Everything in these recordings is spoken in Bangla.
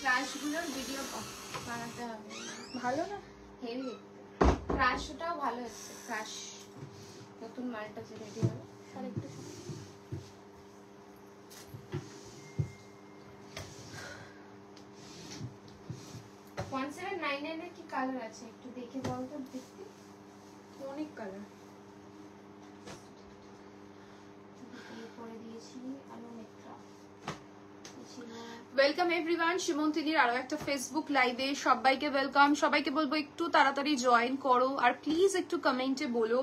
ক্রাশগুলোর ভিডিও বানাতে হবে। ভালো না? হেভি ক্রাশটাও ভালো হচ্ছে। ক্রাশ নতুন মালটা যে রেডি হবে। আর একটু 1799 এর কি কালার আছে একটু দেখে বল তো দেখতে। অনেক কালার করে দিয়েছি আলো মিত্রা। ওয়েলকাম এভরিওয়ান, শিমন্তিনীর আরো একটা ফেসবুক লাইভে সবাইকে ওয়েলকাম। সবাইকে বলবো একটু তাড়াতাড়ি জয়েন করো, আর প্লিজ একটু কমেন্টে বলো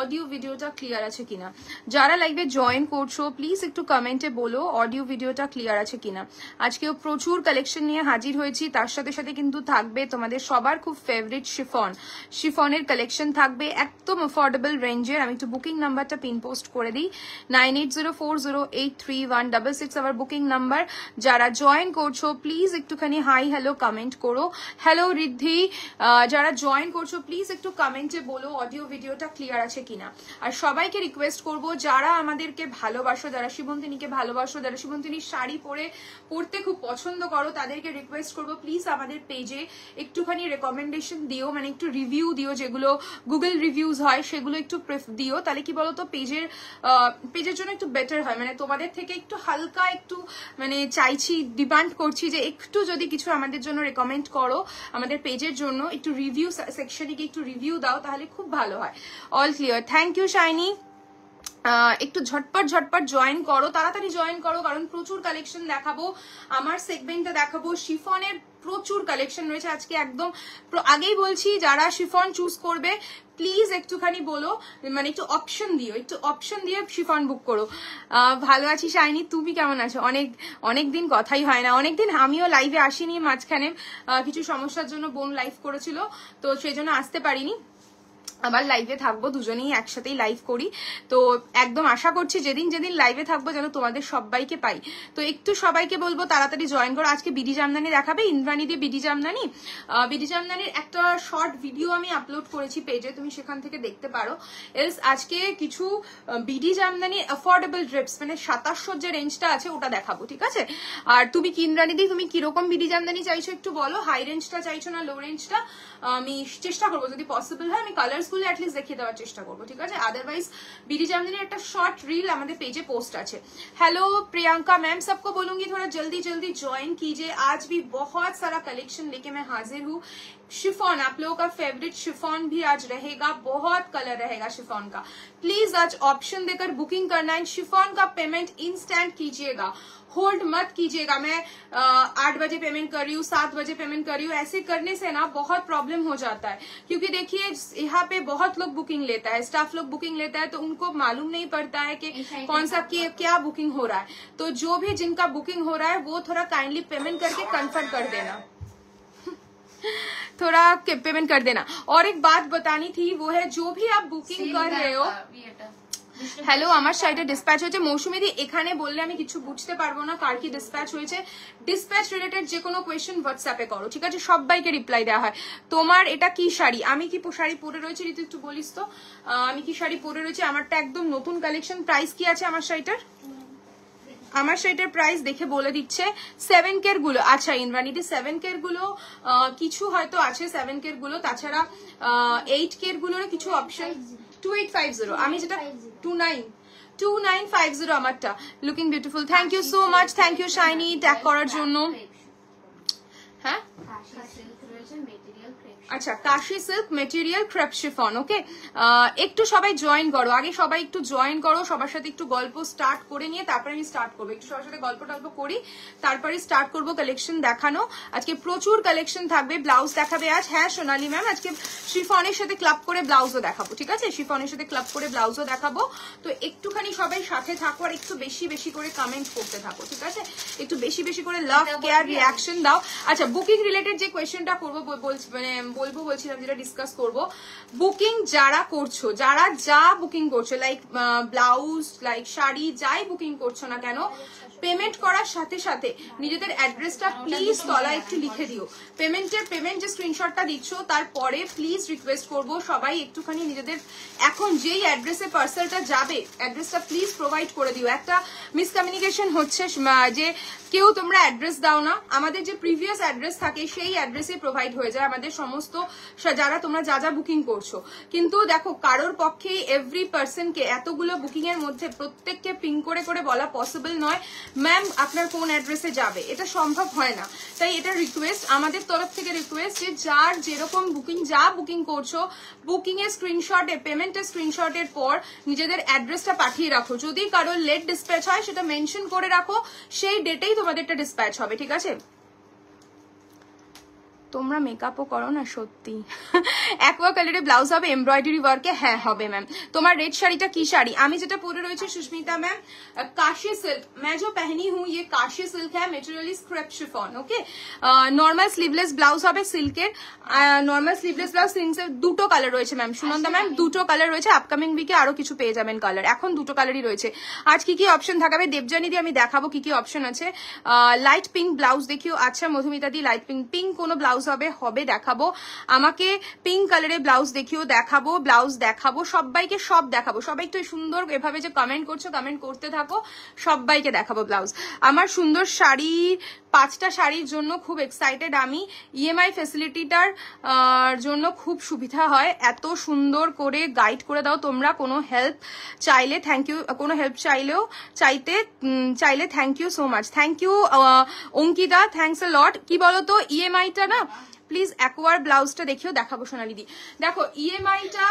অডিও ভিডিওটা ক্লিয়ার আছে কিনা। যারা লাইভে জয়েন করছো প্লিজ একটু কমেন্টে বলো অডিও ভিডিওটা ক্লিয়ার আছে কিনা। আজকেও প্রচুর কালেকশন নিয়ে হাজির হয়েছি, তার সাথে সাথে কিন্তু থাকবে তোমাদের সবার খুব ফেভারিট শিফনের কালেকশন থাকবে একদম অ্যাফোর্ডেবল রেঞ্জের। আমি একটু বুকিং নাম্বারটা পিন পোস্ট করে দিই, 9804083166 আমার বুকিং নাম্বার। যারা জয়েন করছো প্লিজ একটুখানি হাই হ্যালো কমেন্ট করো। হ্যালো রিদ্ধি, যারা জয়েন করছো প্লিজ একটু কমেন্টে বলো অডিও ভিডিওটা ক্লিয়ার আছে কিনা। আর সবাইকে রিকোয়েস্ট করব, যারা আমাদেরকে ভালোবাসো, যারা শিবন্তিনীকে ভালোবাসো, যারা শিবন্তিনীর শাড়ি পরতে খুব পছন্দ করো, তাদেরকে রিকোয়েস্ট করব প্লিজ আমাদের পেজে একটুখানি রেকমেন্ডেশন দিও, মানে একটু রিভিউ দিও, যেগুলো গুগল রিভিউজ হয় সেগুলো একটু দিও। তাহলে কি বলতো পেজের জন্য একটু বেটার হয়। মানে তোমাদের থেকে একটু হালকা একটু মানে চাইছি, ডিমান্ড করছি যে একটু যদি কিছু আমাদের জন্য রেকমেন্ড করো, আমাদের পেজের জন্য একটু রিভিউ সেকশনে গিয়ে একটু রিভিউ দাও, তাহলে খুব ভালো হয়। All clear, thank you Shiny. একটু ঝটপট জয়েন করো, তাড়াতাড়ি জয়েন করো, কারণ প্রচুর কালেকশন দেখাবো। আমার সেগমেন্টে দেখাবো শিফনের প্রচুর কালেকশন রয়েছে আজকে। একদম আগেই বলছি, যারা শিফন চুজ করবে প্লিজ একটুখানি বলো, মানে একটু অপশন দিও, একটু অপশন দিয়ে শিফন বুক করো। ভালো আছি শাইনি, তুমি কেমন আছো? অনেক দিন কথাই হয় না, অনেকদিন আমিও লাইভে আসিনি, মাঝখানে কিছু সমস্যার জন্য বোন লাইভ করেছিল, তো সেই জন্য আসতে পারিনি। আবার লাইভে থাকবো, দুজনেই একসাথেই লাইভ করি। তো একদম আশা করছি যেদিন লাইভে থাকবো যেন তোমাদের সবাইকে পাই। তো একটু সবাইকে বলবো তাড়াতাড়ি জয়েন করো। আজকে বিডি জামদানি দেখাবে, ইন্দ্রাণী দিয়ে বিডি জামদানির একটা শর্ট ভিডিও আমি আপলোড করেছি পেজে, তুমি সেখান থেকে দেখতে পারো। এলস আজকে কিছু বিডি জামদানি অ্যাফোর্ডেবল ড্রেপস, মানে 2700 যে রেঞ্জটা আছে ওটা দেখাবো, ঠিক আছে? আর তুমি কি ইন্দ্রাণী দি, তুমি কিরকম বিডি জামদানি চাইছো একটু বলো, হাই রেঞ্জটা চাইছো না লো রেঞ্জটা? আমি চেষ্টা করবো যদি পসিবল হয় আমি কালার গুলো এটলিস্ট দেখিয়ে দেওয়ার চেষ্টা করবো, ঠিক আছে? আদারওয়াইজ বিডি জামদানির একটা শর্ট রিল আমাদের पेजे पोस्ट আছে। हेलो प्रियंका मैम, सबको बोलूंगी थोड़ा जल्दी ज्वाइन कीजिए। आज भी बहुत सारा कलेक्शन लेके मैं हाजिर हूँ। शिफॉन, आप लोगों का फेवरेट शिफॉन भी आज रहेगा, बहुत कलर रहेगा शिफॉन का। प्लीज आज ऑप्शन देकर बुकिंग करना है। शिफॉन का पेमेंट इंस्टेंट कीजिएगा, होल्ड मत कीजिएगा। मैं 8 बजे पेमेंट कर रही हूँ, 7 बजे पेमेंट कर रही हूँ, ऐसे करने से ना बहुत प्रॉब्लम हो जाता है। क्योंकि देखिए यहाँ पे बहुत लोग बुकिंग लेता है, स्टाफ लोग बुकिंग लेता है, तो उनको मालूम नहीं पड़ता है कि कौन सा क्या बुकिंग हो रहा है। तो जो भी जिनका बुकिंग हो रहा है वो थोड़ा काइंडली पेमेंट करके कन्फर्म कर देना, थोड़ा पेमेंट कर देना। और एक बात बतानी थी, वो है जो भी आप बुकिंग कर रहे हो। হ্যালো, আমার সাইডে ডিসপ্যাচ হয়েছে। মৌসুমী দি, এখানে বললে আমি কিছু বুঝতে পারবো না কার কি ডিসপ্যাচ হয়েছে। ডিসপ্যাচ রিলেটেড যে কোনো কোয়েশ্চেন হোয়াটসঅ্যাপে করো, ঠিক আছে? সবাইকে রিপ্লাই দেওয়া হয়। তোমার এটা কি শাড়ি? আমি কি শাড়ি পরে রয়েছে ঋতু, একটু বলিস তো আমি কি শাড়ি পরে রয়েছে? আমারটা একদম নতুন কালেকশন। প্রাইস কি আছে আমার শাড়িটার? আমার শাড়িটার প্রাইস দেখে বলে দিচ্ছে 7K গুলো। আচ্ছা ইন্দ্রাণীতে 7K গুলো কিছু হয়তো আছে, 7K গুলো, তাছাড়া 8K গুলোর কিছু অপশন। 2850, আমি যেটা 2950 আমারটা। Looking beautiful, thank you so much, thank you Shiny tag করার জন্য। হ্যাঁ আচ্ছা, Kashi silk material crepe chiffon. Okay, একটু সবাই জয়েন করো, আগে সবাই একটু জয়েন করো, সবার সাথে একটু গল্প স্টার্ট করে নিয়ে তারপরে আমি স্টার্ট করবো। একটু সবার সাথে গল্প করি, তারপরে স্টার্ট করবো কালেকশন দেখানো। আজকে প্রচুর কালেকশন থাকবে। ব্লাউজ দেখাবে আজ, হ্যাঁ সোনালী ম্যাম, আজকে শিফনের সাথে ক্লাব করে ব্লাউজও দেখাবো, ঠিক আছে? শিফনের সাথে ক্লাব করে ব্লাউজও দেখাবো। তো একটুখানি সবাই সাথে থাকো, আর একটু বেশি করে কমেন্ট করতে থাকো, ঠিক আছে? একটু বেশি করে লাভ কেয়ার রিয়াকশন দাও। আচ্ছা, বুকিং রিলেটেড যে কোয়েশ্চেনটা করবো বলছি, মানে বলবো বলছিলাম, যেটা ডিসকাস করব, বুকিং যারা করছো, যারা যা বুকিং করছো, লাইক ব্লাউজ, লাইক শাড়ি, যাই বুকিং করছো না কেন, পেমেন্ট করার সাথে সাথে নিজেদের অ্যাড্রেসটা প্লিজ তলায় একটু লিখে দিও। পেমেন্ট যে স্ক্রিনশটটা দিচ্ছ তারপরে প্লিজ রিকোয়েস্ট করব সবাই একটুখানি নিজেদের এখন যেই অ্যাড্রেসে পার্সেলটা যাবে অ্যাড্রেসটা প্লিজ প্রোভাইড করে দিও। একটা মিসকমিউনিকেশন হচ্ছে যে কেউ তোমরা অ্যাড্রেস দাও না, আমাদের যে প্রিভিয়াস অ্যাড্রেস থাকে সেই অ্যাড্রেসে প্রোভাইড হয়ে যায় আমাদের সমস্ত, যারা তোমরা যা যা বুকিং করছো। কিন্তু দেখো কারোর পক্ষে এভরি পার্সনকে এতগুলো বুকিং এর মধ্যে প্রত্যেককে পিং করে করে বলা পসিবল নয় ম্যাম আপনার কোন অ্যাড্রেসে যাবে, এটা সম্ভব হয় না। তাই এটা রিকোয়েস্ট, আমাদের তরফ থেকে রিকোয়েস্ট যে যার যেরকম বুকিং, যা বুকিং করছো বুকিং এর স্ক্রিনশটে, পেমেন্টের স্ক্রিনশটের পর নিজেদের অ্যাড্রেসটা পাঠিয়ে রাখো। যদি কারোর লেট ডিসপ্যাচ হয় সেটা মেনশন করে রাখো, সেই ডেটেই তোমাদেরটা ডিসপ্যাচ হবে, ঠিক আছে? তোমরা মেকআপও করো না সত্যি। অ্যাকোয়া কালারে ব্লাউজ হবে এমব্রয়ডারি ওয়ার্কে? হ্যাঁ হবে ম্যাম। তোমার রেড শাড়িটা কি শাড়ি? আমি যেটা পরে রয়েছে সুস্মিতা ম্যাম, काशी सिल्क। मैं जो पहनी हूँ ये काशी सिल्क है, material is crepe chiffon. Okay, normal sleeveless blouse হবে সিল্কের, নর্মাল স্লিভলেস ব্লাউজ সিল্কের। দুটো কালার রয়েছে ম্যাম, সুনন্দা ম্যাম, দুটো কালার রয়েছে। আপকামিং উইকে আরো কিছু পেয়ে যাবেন কালার, এখন দুটো কালারই রয়েছে। আজ কি কি অপশন থাকবে দেবজানি দিয়ে আমি দেখাবো কি কি অপশন আছে। লাইট পিঙ্ক ব্লাউজ দেখিও। আচ্ছা মধুমিতা দি লাইট পিঙ্ক, পিঙ্ক কোনো ব্লাউজ হবে দেখাবো। আমাকে পিঙ্ক কালারের ব্লাউজ দেখিও, দেখাবো ব্লাউজ দেখাবো, সবাইকে সব দেখাবো। সবাই একটু সুন্দর এভাবে যে কমেন্ট করছো, কমেন্ট করতে থাকো, সবাইকে দেখাবো ব্লাউজ। আমার সুন্দর শাড়ি, 5টা শাড়ির জন্য খুব এক্সাইটেড আমি। ইএমআই ফ্যাসিলিটিটার জন্য খুব সুবিধা হয়, এত সুন্দর করে গাইড করে দাও তোমরা। কোনো হেল্প চাইলে থ্যাংক ইউ, কোনো হেল্প চাইলে thank you so much. Thank you Ankita, thanks a lot. কি বলতো ইএমআইটা না প্লিজ অ্যাকোয়ার ব্লাউজটা দেখিও, দেখাবো সোনালিদি। দেখো ইএমআইটা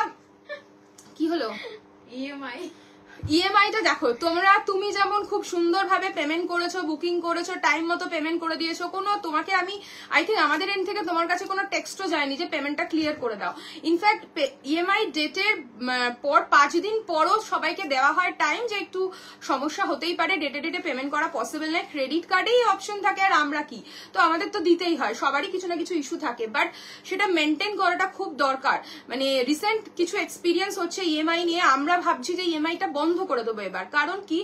কি হলো, ইএমআইটা দেখো তুমি যেমন খুব সুন্দরভাবে পেমেন্ট করেছো, বুকিং করেছো, টাইম মতো পেমেন্ট করে দিয়েছো, কোনো তোমাকে আমি আই থিঙ্ক আমাদের এন্ড থেকে তোমার কাছে কোনো টেক্সটও যায়নি যে পেমেন্টটা ক্লিয়ার করে দাও। ইনফ্যাক্ট ইএমআই ডেটের পর 5 দিন পরও সবাইকে দেওয়া হয় টাইম, যে একটু সমস্যা হতেই পারে, ডেটে পেমেন্ট করা পসিবল নয়, ক্রেডিট কার্ডেই অপশন থাকে, আর আমরা কি, তো আমাদের তো দিতেই হয়, সবারই কিছু না কিছু ইস্যু থাকে, বাট সেটা মেনটেন করাটা খুব দরকার। মানে রিসেন্ট কিছু এক্সপিরিয়েন্স হচ্ছে ইএমআই নিয়ে, আমরা ভাবছি যে ইএমআইটা বন্ধ করে দেবো এবার। কারণ কি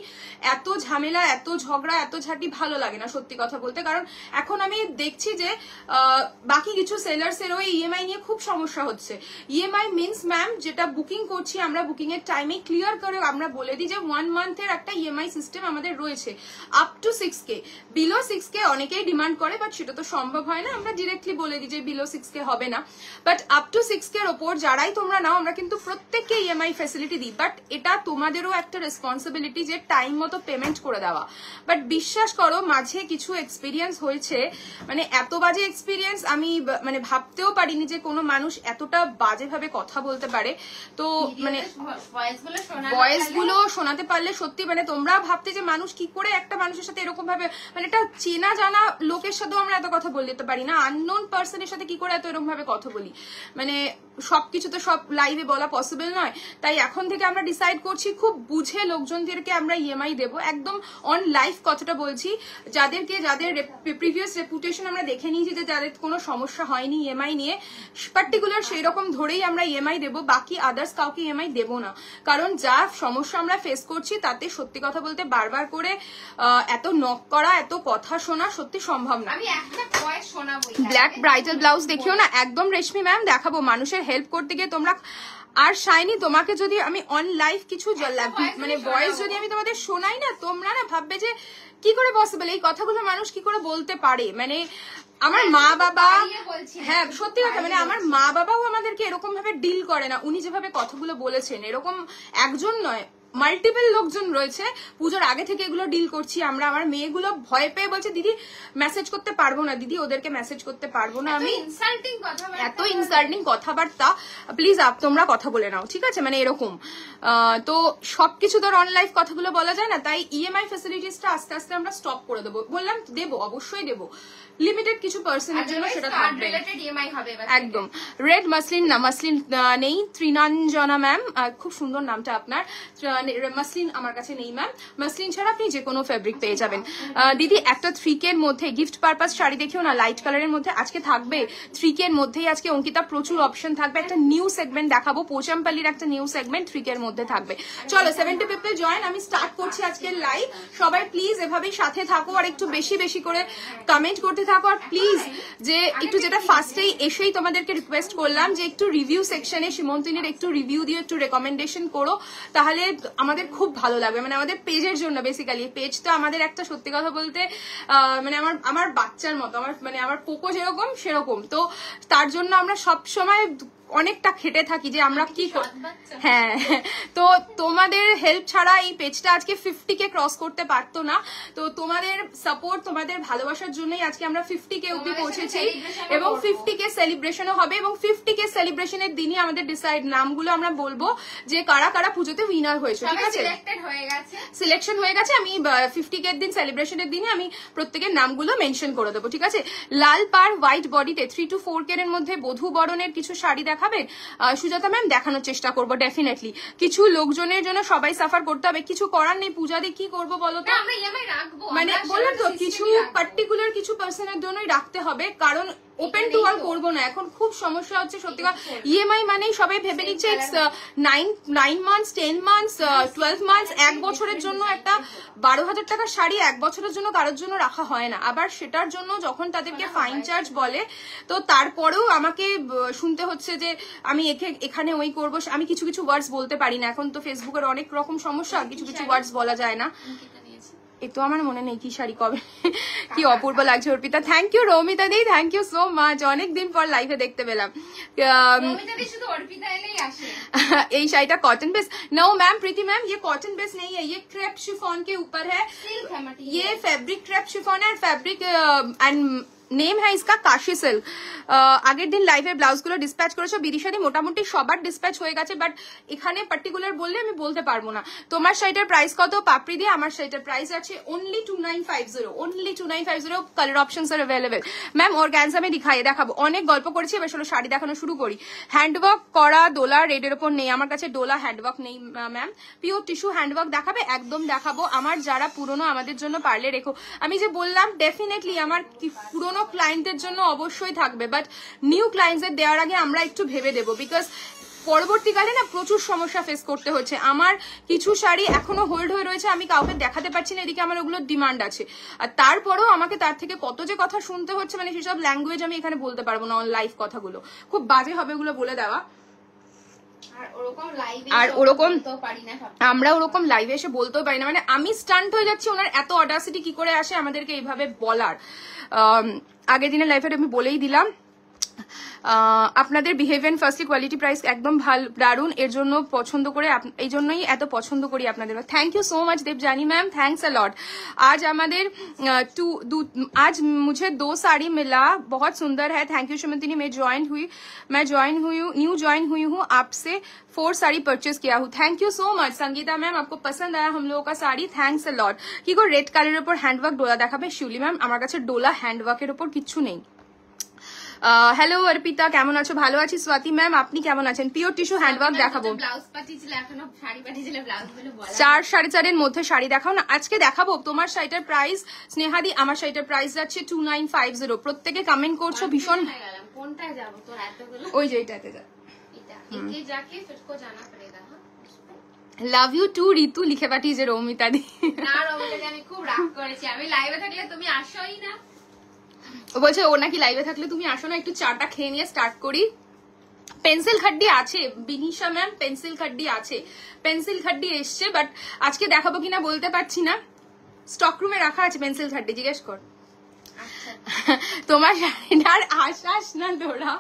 এত ঝামেলা, এত ঝগড়া, এত ঝাঁটি ভালো লাগে না সত্যি কথা বলতে। কারণ এখন আমি দেখছি যে বাকি কিছু সেলার্সেরও ইএমআই নিয়ে খুব সমস্যা হচ্ছে। ইএমআই মিনস ম্যাম যেটা বুকিং করছি আমরা, বুকিং এর টাইমে ক্লিয়ার করে আমরা বলে দিই যে 1 মান্থের একটা ইএমআই সিস্টেম আমাদের রয়েছে, up to 6K। Below 6K অনেকেই ডিমান্ড করে, বাট সেটা তো সম্ভব হয় না, আমরা ডিরেক্টলি বলে দিই যে বিলো 6K হবে না, বাট আপ টু 6K এর ওপর যারাই তোমরা নাও আমরা কিন্তু প্রত্যেককে ইএমআই ফ্যাসিলিটি দিই। বাট এটা তোমাদেরও একটা রেসপন্সিবিলিটি যে টাইম মতো পেমেন্ট করে দেওয়া। বাট বিশ্বাস করো মাঝে কিছু এক্সপিরিয়েন্স হয়েছে, মানে এত বাজে এক্সপিরিয়েন্স আমি মানে ভাবতেও পারিনি যে কোনো মানুষ এতটা বাজেভাবে কথা বলতে পারে। তো মানে ভয়েস গুলো শোনাতে পারলে সত্যি মানে তোমরা ভাবতে যে মানুষ কি করে একটা মানুষের সাথে এরকম ভাবে, মানে একটা চেনা জানা লোকের সাথেও আমরা এত কথা বলে দিতে পারি না, আননোন পার্সনের সাথে কি করে এত এরকম ভাবে কথা বলি। মানে সবকিছু তো সব লাইভে বলা পসিবল নয়, তাই এখন থেকে আমরা ডিসাইড করছি খুব বুঝে লোকজনদেরকে আমরা ইএমআই দেবো, একদম অন লাইফ কথাটা বলছি। যাদের প্রিভিয়াস রেপুটেশন আমরা দেখে নিয়েছি যে যাদের কোনো সমস্যা হয়নি ইএমআই নিয়ে, পার্টিকুলার সেই রকম ধরেই আমরা ইএমআই দেবো, বাকি আদার্স কাউকে ইএমআই দেবো না। কারণ যা সমস্যা আমরা ফেস করছি তাতে সত্যি কথা বলতে বারবার করে এত নক করা, এত কথা শোনা সত্যি সম্ভব না। আমি একটা ভয়েস শোনাবো। ব্ল্যাক ব্রাইডাল ব্লাউজ দেখিও না, একদম রেশমি ম্যাম দেখাবো। মানুষের হেল্প করতে গিয়ে তোমরা, আর শাইনি তোমাকে যদি আমি অন লাইভ কিছু মানে ভয়েস যদি আমি তোমাদের শোনাই না, তোমরা না ভাববে যে কি করে পসিবল, এই কথাগুলো মানুষ কি করে বলতে পারে। মানে আমার মা বাবা, হ্যাঁ সত্যি কথা, মানে আমার মা বাবাও আমাদেরকে এরকম ভাবে ডিল করে না। উনি যেভাবে কথাগুলো বলেছেন, এরকম একজন নয়, মাল্টিপল লোকজন রয়েছে। পুজোর আগে থেকে এগুলো ডিল করছি আমরা। আমার মেয়েগুলো ভয় পেয়ে বলছে দিদি মেসেজ করতে পারবো না, দিদি ওদেরকে মেসেজ করতে পারবো না। আমি এত ইনসাল্টিং কথাবার্তা, প্লিজ তোমরা কথা বলে নাও, ঠিক আছে? মানে এরকম তো সবকিছু তো অন লাইফ কথাগুলো বলা যায় না, তাই ইএমআই ফ্যাসিলিটিসটা আস্তে আস্তে আমরা স্টপ করে দেবো। বললাম দেবো, অবশ্যই দেবো, লিমিটেড কিছু পার্সনের জন্য সেটা থাকবে একদম। রেড মাসলিন না, মাসলিন নেই। ত্রিনাঞ্জনা ম্যাম, খুব সুন্দর নামটা আপনার। মাসলিন আমার কাছে নেই ম্যাম, মাসলিন ছাড়া আপনি যে কোনো ফেব্রিক পেয়ে যাবেন। দিদি একটা 3K এর মধ্যে গিফট পারপাস শাড়ি দেখিও না, লাইট কালারের মধ্যে আজকে থাকবে 3K এর মধ্যেই আজকে অঙ্কিতা প্রচুর অপশন থাকবে, একটা নিউ সেগমেন্ট দেখাবো, পোচামপাল্লির একটা নিউ সেগমেন্ট 3K এর মধ্যে থাকবে। চলো 70 পিপল জয়েন, আমি স্টার্ট করছি আজকের লাইভ। সবাই প্লিজ এভাবেই সাথে থাকো আর একটু বেশি বেশি করে কমেন্ট করতে থাকো, আর প্লিজ যে একটু যেটা ফার্স্টেই এসেই তোমাদেরকে রিকোয়েস্ট করলাম যে একটু রিভিউ সেকশনে সীমন্তিনীর একটু রিভিউ দিয়ে একটু রেকমেন্ডেশন করো, তাহলে আমাদের খুব ভালো লাগবে। মানে আমাদের পেজের জন্য বেসিক্যালি, পেজটা আমাদের একটা সত্যি কথা বলতে মানে আমার বাচ্চার মতো, আমার পোকো যেরকম সেরকম, তো তার জন্য আমরা সব সময় অনেকটা খেটে থাকি যে আমরা কি, হ্যাঁ, তো তোমাদের হেল্প ছাড়া এই পেজটা আজকে 50K ক্রস করতে পারতো না। তো তোমাদের সাপোর্ট, তোমাদের ভালোবাসার জন্যই আজকে আমরা 50K অব্দি পৌঁছেছি, এবং 50K সেলিব্রেশনও হবে, এবং 50K সেলিব্রেশনের দিনই আমাদের ডিসাইড নামগুলো আমরা বলবো যে কারা কারা পুজোতে উইনার হয়েছে, ঠিক আছে? সিলেকশন হয়ে গেছে, আমি 50K এর দিন সেলিব্রেশনের দিনে আমি প্রত্যেকের নামগুলো মেনশন করে দেবো, ঠিক আছে? লাল পাড় হোয়াইট বডিতে 3 to 4K এর মধ্যে বধূ বরণের কিছু শাড়ি দেখাবেন সুজাতা ম্যাম? দেখানোর চেষ্টা করবো ডেফিনেটলি। কিছু লোকজনের জন্য সবাই সাফার করতে হবে, কিছু করার নেই, পূজা দিয়ে কি করবো বলো তো? মানে বললাম তো কিছু পার্টিকুলার কিছু পার্সনের জন্যই রাখতে হবে, কারণ ওপেন টু অল করবো না, এখন খুব সমস্যা হচ্ছে সত্যি কথা। ইএমআই মানেই সবাই ভেবে নিচ্ছে 9 মান্থস 10 মান্থস 12 মান্থস, 1 বছরের জন্য একটা 12,000 টাকার শাড়ি 1 বছরের জন্য কারোর জন্য রাখা হয় না। আবার সেটার জন্য যখন তাদেরকে ফাইন চার্জ বলে, তো তারপরেও আমাকে শুনতে হচ্ছে যে আমি এখানে ওই করবো, আমি কিছু কিছু ওয়ার্ডস বলতে পারি না, এখন তো ফেসবুকের অনেক রকম সমস্যা, কিছু কিছু ওয়ার্ডস বলা যায় না। এ তো আমার মনে নেই কি শাড়ি কবে, কি অপূর্ব লাগছে Arpita, thank you Roumita di, thank you so much, অনেকদিন পর লাইভে দেখতে পেলাম। এই শাড়িটা cotton base? No ma'am, Preeti ma'am ये कॉटन बेस नहीं है, ये क्रेप शिफॉन के ऊपर है, ये फैब्रिक क्रेप शिफॉन है, फैब्रिक एंड নেম হ্যাঁ ইসকা কাশি সিল্ক। আগের দিন লাইভের ব্লাউজগুলো ডিসপ্যাচ করেছো বিদিশাদি, মোটামুটি সবার ডিসপ্যাচ হয়ে গেছে, বাট এখানে পার্টিকুলার বললে আমি বলতে পারবো না। তোমার শাড়িটার প্রাইস কত পাপড়ি দিয়ে? আমার শাড়িটার প্রাইস আছে অনলি 2950, অনলি 2950। কালার অপশনস আর অ্যাভেলেবেল ম্যাম। অর্গানজা আমি দেখাবো, অনেক গল্প করেছি, এবার চলো শাড়ি দেখানো শুরু করি। হ্যান্ডওয়ার্ক করা ডোলা রেডের ওপর নেই, আমার কাছে ডোলা হ্যান্ডওয়ার্ক নেই ম্যাম। পিওর টিস্যু হ্যান্ডওয়ার্ক দেখাবে? একদম দেখাবো। আমার যারা পুরনো আমাদের জন্য পারলে রেখো, আমি যে বললাম ডেফিনেটলি আমার পুরনো ক্লায়েন্টের জন্য অবশ্যই থাকবে, বাট নিউ ক্লায়েন্টদের দেওয়ার আগে আমরা একটু ভেবে দেবো, বিকজ পরবর্তীকালে না প্রচুর সমস্যা ফেস করতে হচ্ছে। আমার কিছু শাড়ি এখনো হোল্ড হয়ে রয়েছে, আমি কাউকে দেখাতে পারছি না, এদিকে আমার ওগুলোর ডিমান্ড আছে, আর তারপরেও আমাকে তার থেকে কত যে কথা শুনতে হচ্ছে, মানে সেসব ল্যাঙ্গুয়েজ আমি এখানে বলতে পারবো না, লাইভ কথাগুলো খুব বাজে হবে ওগুলো বলে দেওয়া। আর ওরকম আমরা ওরকম লাইভে এসে বলতেও পারি না, মানে আমি স্টান্ট হয়ে যাচ্ছি ওনার এত অডাসিটি কি করে আসে আমাদেরকে এইভাবে বলার। আগের দিনের লাইভে আমি বলেই দিলাম, আপনাদের বিহেভিয়ার ফার্স্টলি কোয়ালিটি প্রাইস একদম ভালো, দারুন, এর জন্য পছন্দ করে, এই জন্যই এত পছন্দ করি আপনাদের। Thank you so much Debjani ma'am, thanks a lot. आज আমাদের आज मुझे 2 साड़ी मिला, बहुत सुंदर है, थैंक यू श्रीमंतिनी। मैं न्यू ज्वाइन हुई हूँ, आपसे 4 साड़ी परचेज किया हूँ, thank you so much. Sangeeta ma'am आपको पसंद आया हम लोगों का साड़ी, थैंक्स अ लॉट। কি গো রেড কালারের উপর হ্যান্ডওয়ার্ক ডোলা দেখাবে? শিউলি ম্যাম আমার কাছে ডোলা হ্যান্ডওয়ার্কের উপর কিচ্ছু নেই। হ্যালো অর্পিতা, কেমন আছো? ভালো আছি। স্বাতি ম্যাম আপনি কেমন আছেন? পিওর টিস্যু হ্যান্ডওয়ার্ক দেখাবো। 4 4.5 এর মধ্যে শাড়ি দেখাও না। আজকে দেখাবো তোমার শাড়িটার প্রাইস স্নেহাদি, আমার শাড়িটার প্রাইস যাচ্ছে 2950। প্রত্যেকে কমেন্ট করছো ভীষণ। কোনটায় যাব তোর এতগুলো? ওই যে এটাতে যা, এটা একে যাকে ফিরকো জানা পড়েগা। লাভ ইউ টু ঋতু লিখে পাঠিয়েছে রৌমিতা দি। না রৌমিতা দি, আমি খুব রাগ করেছি, আমি লাইভে থাকলে তুমি আসোই না। ও বলছে ও নাকি লাইভে থাকলে তুমি আসো না, একটু চাটা খেয়ে নিয়ে স্টার্ট করি। পেন্সিল খাড্ডি আছে বিনিশা ম্যাম, পেন্সিল খাড্ডি আছে, পেন্সিল খাড্ডি এসছে, বাট আজকে দেখাবো কিনা বলতে পারছি না। স্টক রুমে রাখা আছে পেন্সিল খাড্ডি, জিজ্ঞেস কর। তোমার শাড়িটার আশ্বাস না দোড়া।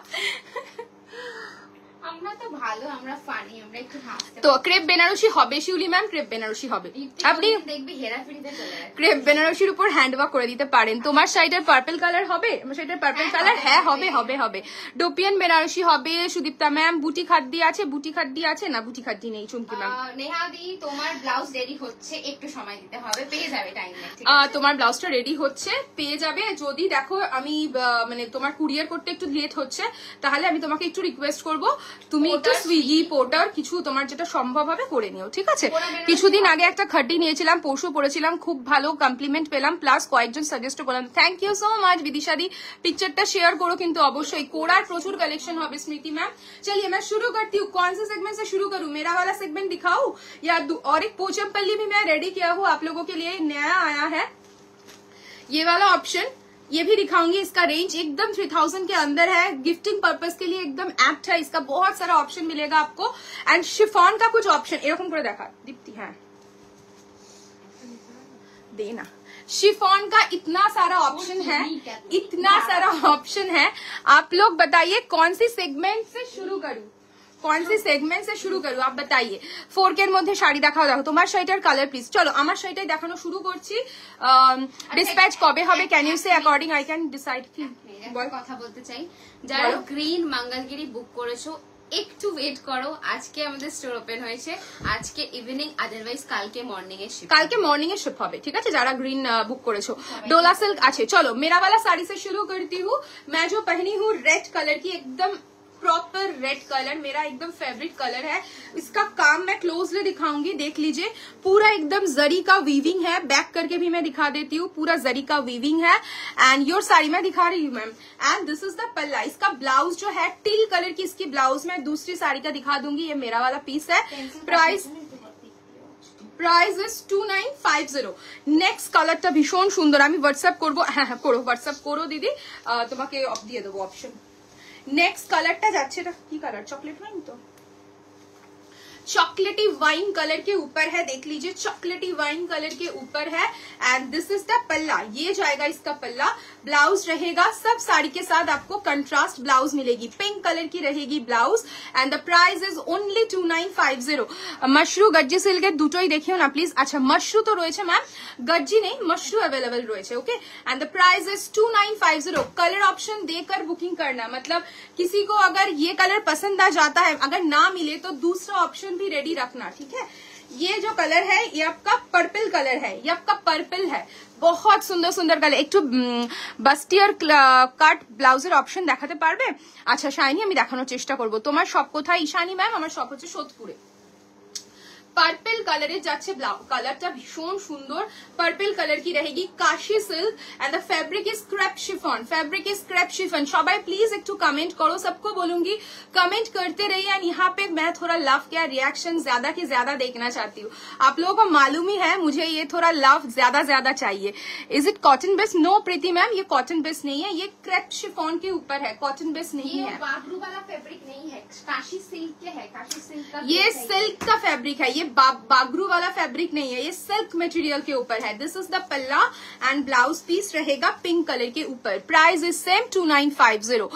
আমরা তো ভালো, আমরা ফানি, আমরা একটু হাসতে। তো ক্রেপ বেনারসি হবে শিউলি ম্যাম, ক্রেপ বেনারসি হবে। আপনি দেখবি হেরাফেরিতে চলে যাবে। ক্রেপ বেনারসির উপর হ্যান্ডওয়ার্ক করে দিতে পারেন। তোমার শাড়িটার পার্পল কালার হবে? আমার শাড়িটার পার্পল কালার হ্যাঁ হবে হবে হবে। ডোপিয়ান বেনারসি হবে। সুদীপ্তা ম্যাম বুটি খাড্ডি আছে, বুটি খাড্ডি আছে না? বুটি খাড্ডি নেই চুমকি ম্যাম। নেহাদি তোমার ব্লাউজ রেডি হচ্ছে, একটু সময় দিতে হবে, পেয়ে যাবে টাইম নেই। তোমার ব্লাউজটা রেডি হচ্ছে, পেয়ে যাবে। যদি দেখো আমি মানে তোমার কুরিয়ার করতে একটু লেট হচ্ছে, তাহলে আমি তোমাকে একটু রিকোয়েস্ট করবো তুমি একটু সুইগি পোর্টার কিছু তোমার যেটা সম্ভব হবে করে নিও, ঠিক আছে? কিছুদিন আগে একটা খাটি নিয়েছিলাম, পরশু পরেছিলাম, খুব ভালো কমপ্লিমেন্ট পেলাম, প্লাস কয়েকজন সাজেস্ট করলাম। থ্যাংক ইউ সো মাচ বিদিশাদি। পিকচারটা শেয়ার করো কিন্তু অবশ্যই, কোরার প্রচুর কালেक्शन হবে स्मृति मैम। चलिए मैं शुरू करती हूँ, कौन से सेगमेंट से शुरू करूँ? मेरा वाला सेगमेंट दिखाऊं या और एक पोचमपल्ली भी मैं रेडी किया हूँ आप लोगों के लिए, नया आया है ये वाला ऑप्शन, ये भी दिखाऊंगी। इसका रेंज एकदम 3000 के अंदर है, गिफ्टिंग पर्पस के लिए एकदम एप्ट है, इसका बहुत सारा ऑप्शन मिलेगा आपको। एंड शिफॉन का कुछ ऑप्शन एरकम करे देखा दीप्ति, है देना, शिफॉन का इतना सारा ऑप्शन है, इतना सारा ऑप्शन है। आप लोग बताइए कौन सी सेगमेंट से शुरू करूं, कौन सी सेगमेंट से शुरू करूं आप बताइए। 4K এর মধ্যে শাড়ি দেখাও, দেখো তোমার শাড়িটার কালার প্লিজ। চলো আমার শাড়িটাই দেখানো শুরু করছি। ডিসপ্যাচ কবে হবে can you say according I can decide. কি বল কথা বলতে চাই, যারা গ্রিন মঙ্গলগিরি বুক করেছো একটু ওয়েট করো, আজকে আমাদের স্টোর ওপেন হয়েছে, আজকে ইভিনিং, আদারওয়াইজ কালকে মর্নিং এ শিপ, কালকে মর্নিং এ শিপ হবে, ঠিক আছে? যারা গ্রিন বুক করেছো। डोला सिल्क আছে। चलो मेरा वाला साड़ी से शुरू करती हूँ। मैं जो पहनी हूँ रेड कलर की, एकदम प्रॉपर रेड कलर, मेरा एकदम फेवरेट कलर है। इसका काम मैं क्लोजली दिखाऊंगी, देख लीजिए, पूरा एकदम जरी का वीविंग है, बैक करके भी मैं दिखा देती हूँ, पूरा जरी का वीविंग है। एंड योर साड़ी मैं दिखा रही हूँ ma'am. And this is the पल्ला, इसका ब्लाउज जो है टील कलर की इसकी ब्लाउज मैं दूसरी साड़ी का दिखा दूंगी, ये मेरा वाला पीस है। Price is 2950। नेक्स्ट কালারটা ভীষণ সুন্দর, আমি হোয়াটসঅ্যাপ করবো, হ্যাঁ হ্যাঁ করো, হোয়াটসঅ্যাপ করো দিদি, তোমাকে দিয়ে দেবো অপশন। नेक्स्ट कलरটা যাচ্ছে, এটা কি কালার? চকলেট ওয়াইন, তো चॉकलेटी वाइन कलर के ऊपर है, देख लीजिए, चॉकलेटी वाइन कलर के ऊपर है। एंड दिस इज द पल्ला, ये जाएगा इसका पल्ला। ब्लाउज रहेगा, सब साड़ी के साथ आपको कंट्रास्ट ब्लाउज मिलेगी, पिंक कलर की रहेगी blouse. And the price is only 2950। Mashru Gajji silk এর দুটোই দেখিও না প্লিজ। আচ্ছা মশরু তো রয়েছে ম্যাম, গজ্জি নেই, মশরু अवेलेबल রয়েছে, okay. And the price is 2950। Colour option देकर बुकिंग करना, मतलब किसी को अगर ये कलर पसंद आ जाता है, अगर ना मिले तो दूसरा ऑप्शन भी रेडी रखना, ठीक है? ये जो कलर है ये आपका पर्पल कलर है, ये आपका पर्पल है, बहुत सुंदर सुंदर कलर। एक বাস্টিয়ার কাট ব্লাউজের অপশন দেখাতে পারবে? আচ্ছা শাইনি আমি দেখানোর চেষ্টা করব। তোমার সব কোথায় ঈশানী ম্যাম? আমার সব হচ্ছে সোদপুরে। पर्पल कलर যাচ্ছে কালারটা ভীষণ সুন্দর, पर्पल कलर की रहेगी, Kashi silk. And the fabric is crepe chiffon, fabric is crepe chiffon. সবাই प्लीज एक कमेंट करो, सबको बोलूंगी कमेंट करते रहिए। एंड यहाँ पे मैं थोड़ा लव क्या रिएक्शन ज्यादा की ज्यादा देखना चाहती हूँ, आप लोगों को मालूम ही है मुझे ये थोड़ा लव ज्यादा ज्यादा चाहिए। Is it cotton base? No Preeti ma'am ये कॉटन बेस नहीं है, ये क्रैप शिफॉन के ऊपर है, कॉटन बेस नहीं है, बागरू वाला फैब्रिक नहीं है, काशी सिल्क के है, काशी सिल्क का ये सिल्क का फैब्रिक है, ये बागरू वाला फैब्रिक नहीं है, ये सिल्क मटेरियल के ऊपर है। This is the palla and blouse piece रहेगा पिंक कलर के ऊपर। Price is same 2950।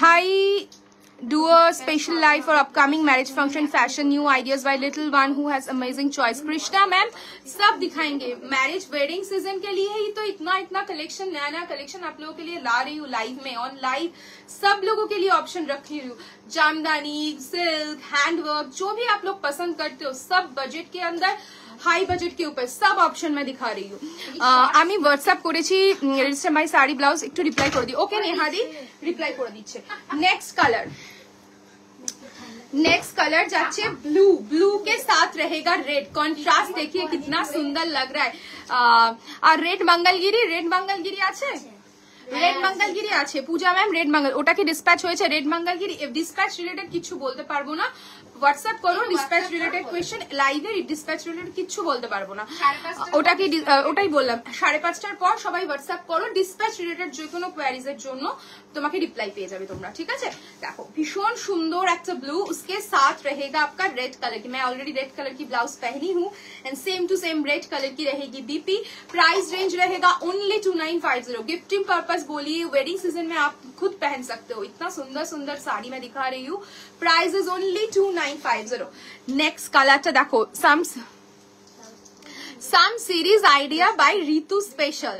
Hi Do a special live for upcoming marriage function, fashion, new ideas by little one who has amazing choice। Krishna ma'am सब दिखाएंगे, मैरिज वेडिंग सीजन के लिए ही तो इतना कलेक्शन, नया नया कलेक्शन आप लोगों के लिए ला रही हूँ लाइव में, ऑन लाइव सब लोगों के लिए ऑप्शन रख रही हूँ। जामदानी, सिल्क, हैंडवर्क, जो भी आप लोग पसंद करते हो, सब बजट के अंदर, हाई बजट के ऊपर सब ऑप्शन मैं दिखा रही हूँ। আমি হোয়াটসঅ্যাপ করেছি, রেজিস্টার মাই শাড়ি ব্লাউজ, একটু রিপ্লাই করে দিই। ওকে নেহাদি রিপ্লাই করে দিচ্ছে। নেক্সট কালার, नेक्स्ट कलर जाচ্ছে ब्लू, ब्लू के साथ रहेगा रेड, कॉन्ट्रास्ट देखिए कितना सुंदर लग रहा है। और रेड मंगलगिरी আছে, রেড মঙ্গলগিরি আছে পূজা ম্যাম, রেড মঙ্গল, ওটা কি ডিসপ্যাচ হয়েছে? রেড মঙ্গলগিরি ডিসপ্যাচ রিলেটেড কিছু বলতে পারবো না, হোয়াটসঅ্যাপ করো ডিসপ্যাচ রিলেটেড কোয়েশ্চেন, লাইভে ডিসপ্যাচ রিলেটেড কিছু বলতে পারবো না। ওটা কি, ওটাই বললাম 5:30টার পর সবাই হোয়াটসঅ্যাপ করো, ডিসপ্যাচ রিলেটেড যে কোনো কোয়ারিজ এর জন্য তোমাকে রিপ্লাই পেয়ে যাবে তোমরা, ঠিক আছে? দেখো ভীষণ সুন্দর একটা ব্লू, उसके साथ रहेगा आपका रेड कलर की, मैं ऑलरेडी रेड कलर की ब्लाउज पहनी हूँ and same to same red colour की रहेगी बीपी। प्राइस रेंज रहेगा ओनली 2950। गिफ्टिंग पर्पस बोलिए, वेडिंग सीजन में आप खुद पहन सकते हो, इतना सुंदर सुंदर साड़ी मैं दिखा रही हूँ। Price is only 2950। नेक्स्ट कलरটা দেখো, some series idea by Ritu special.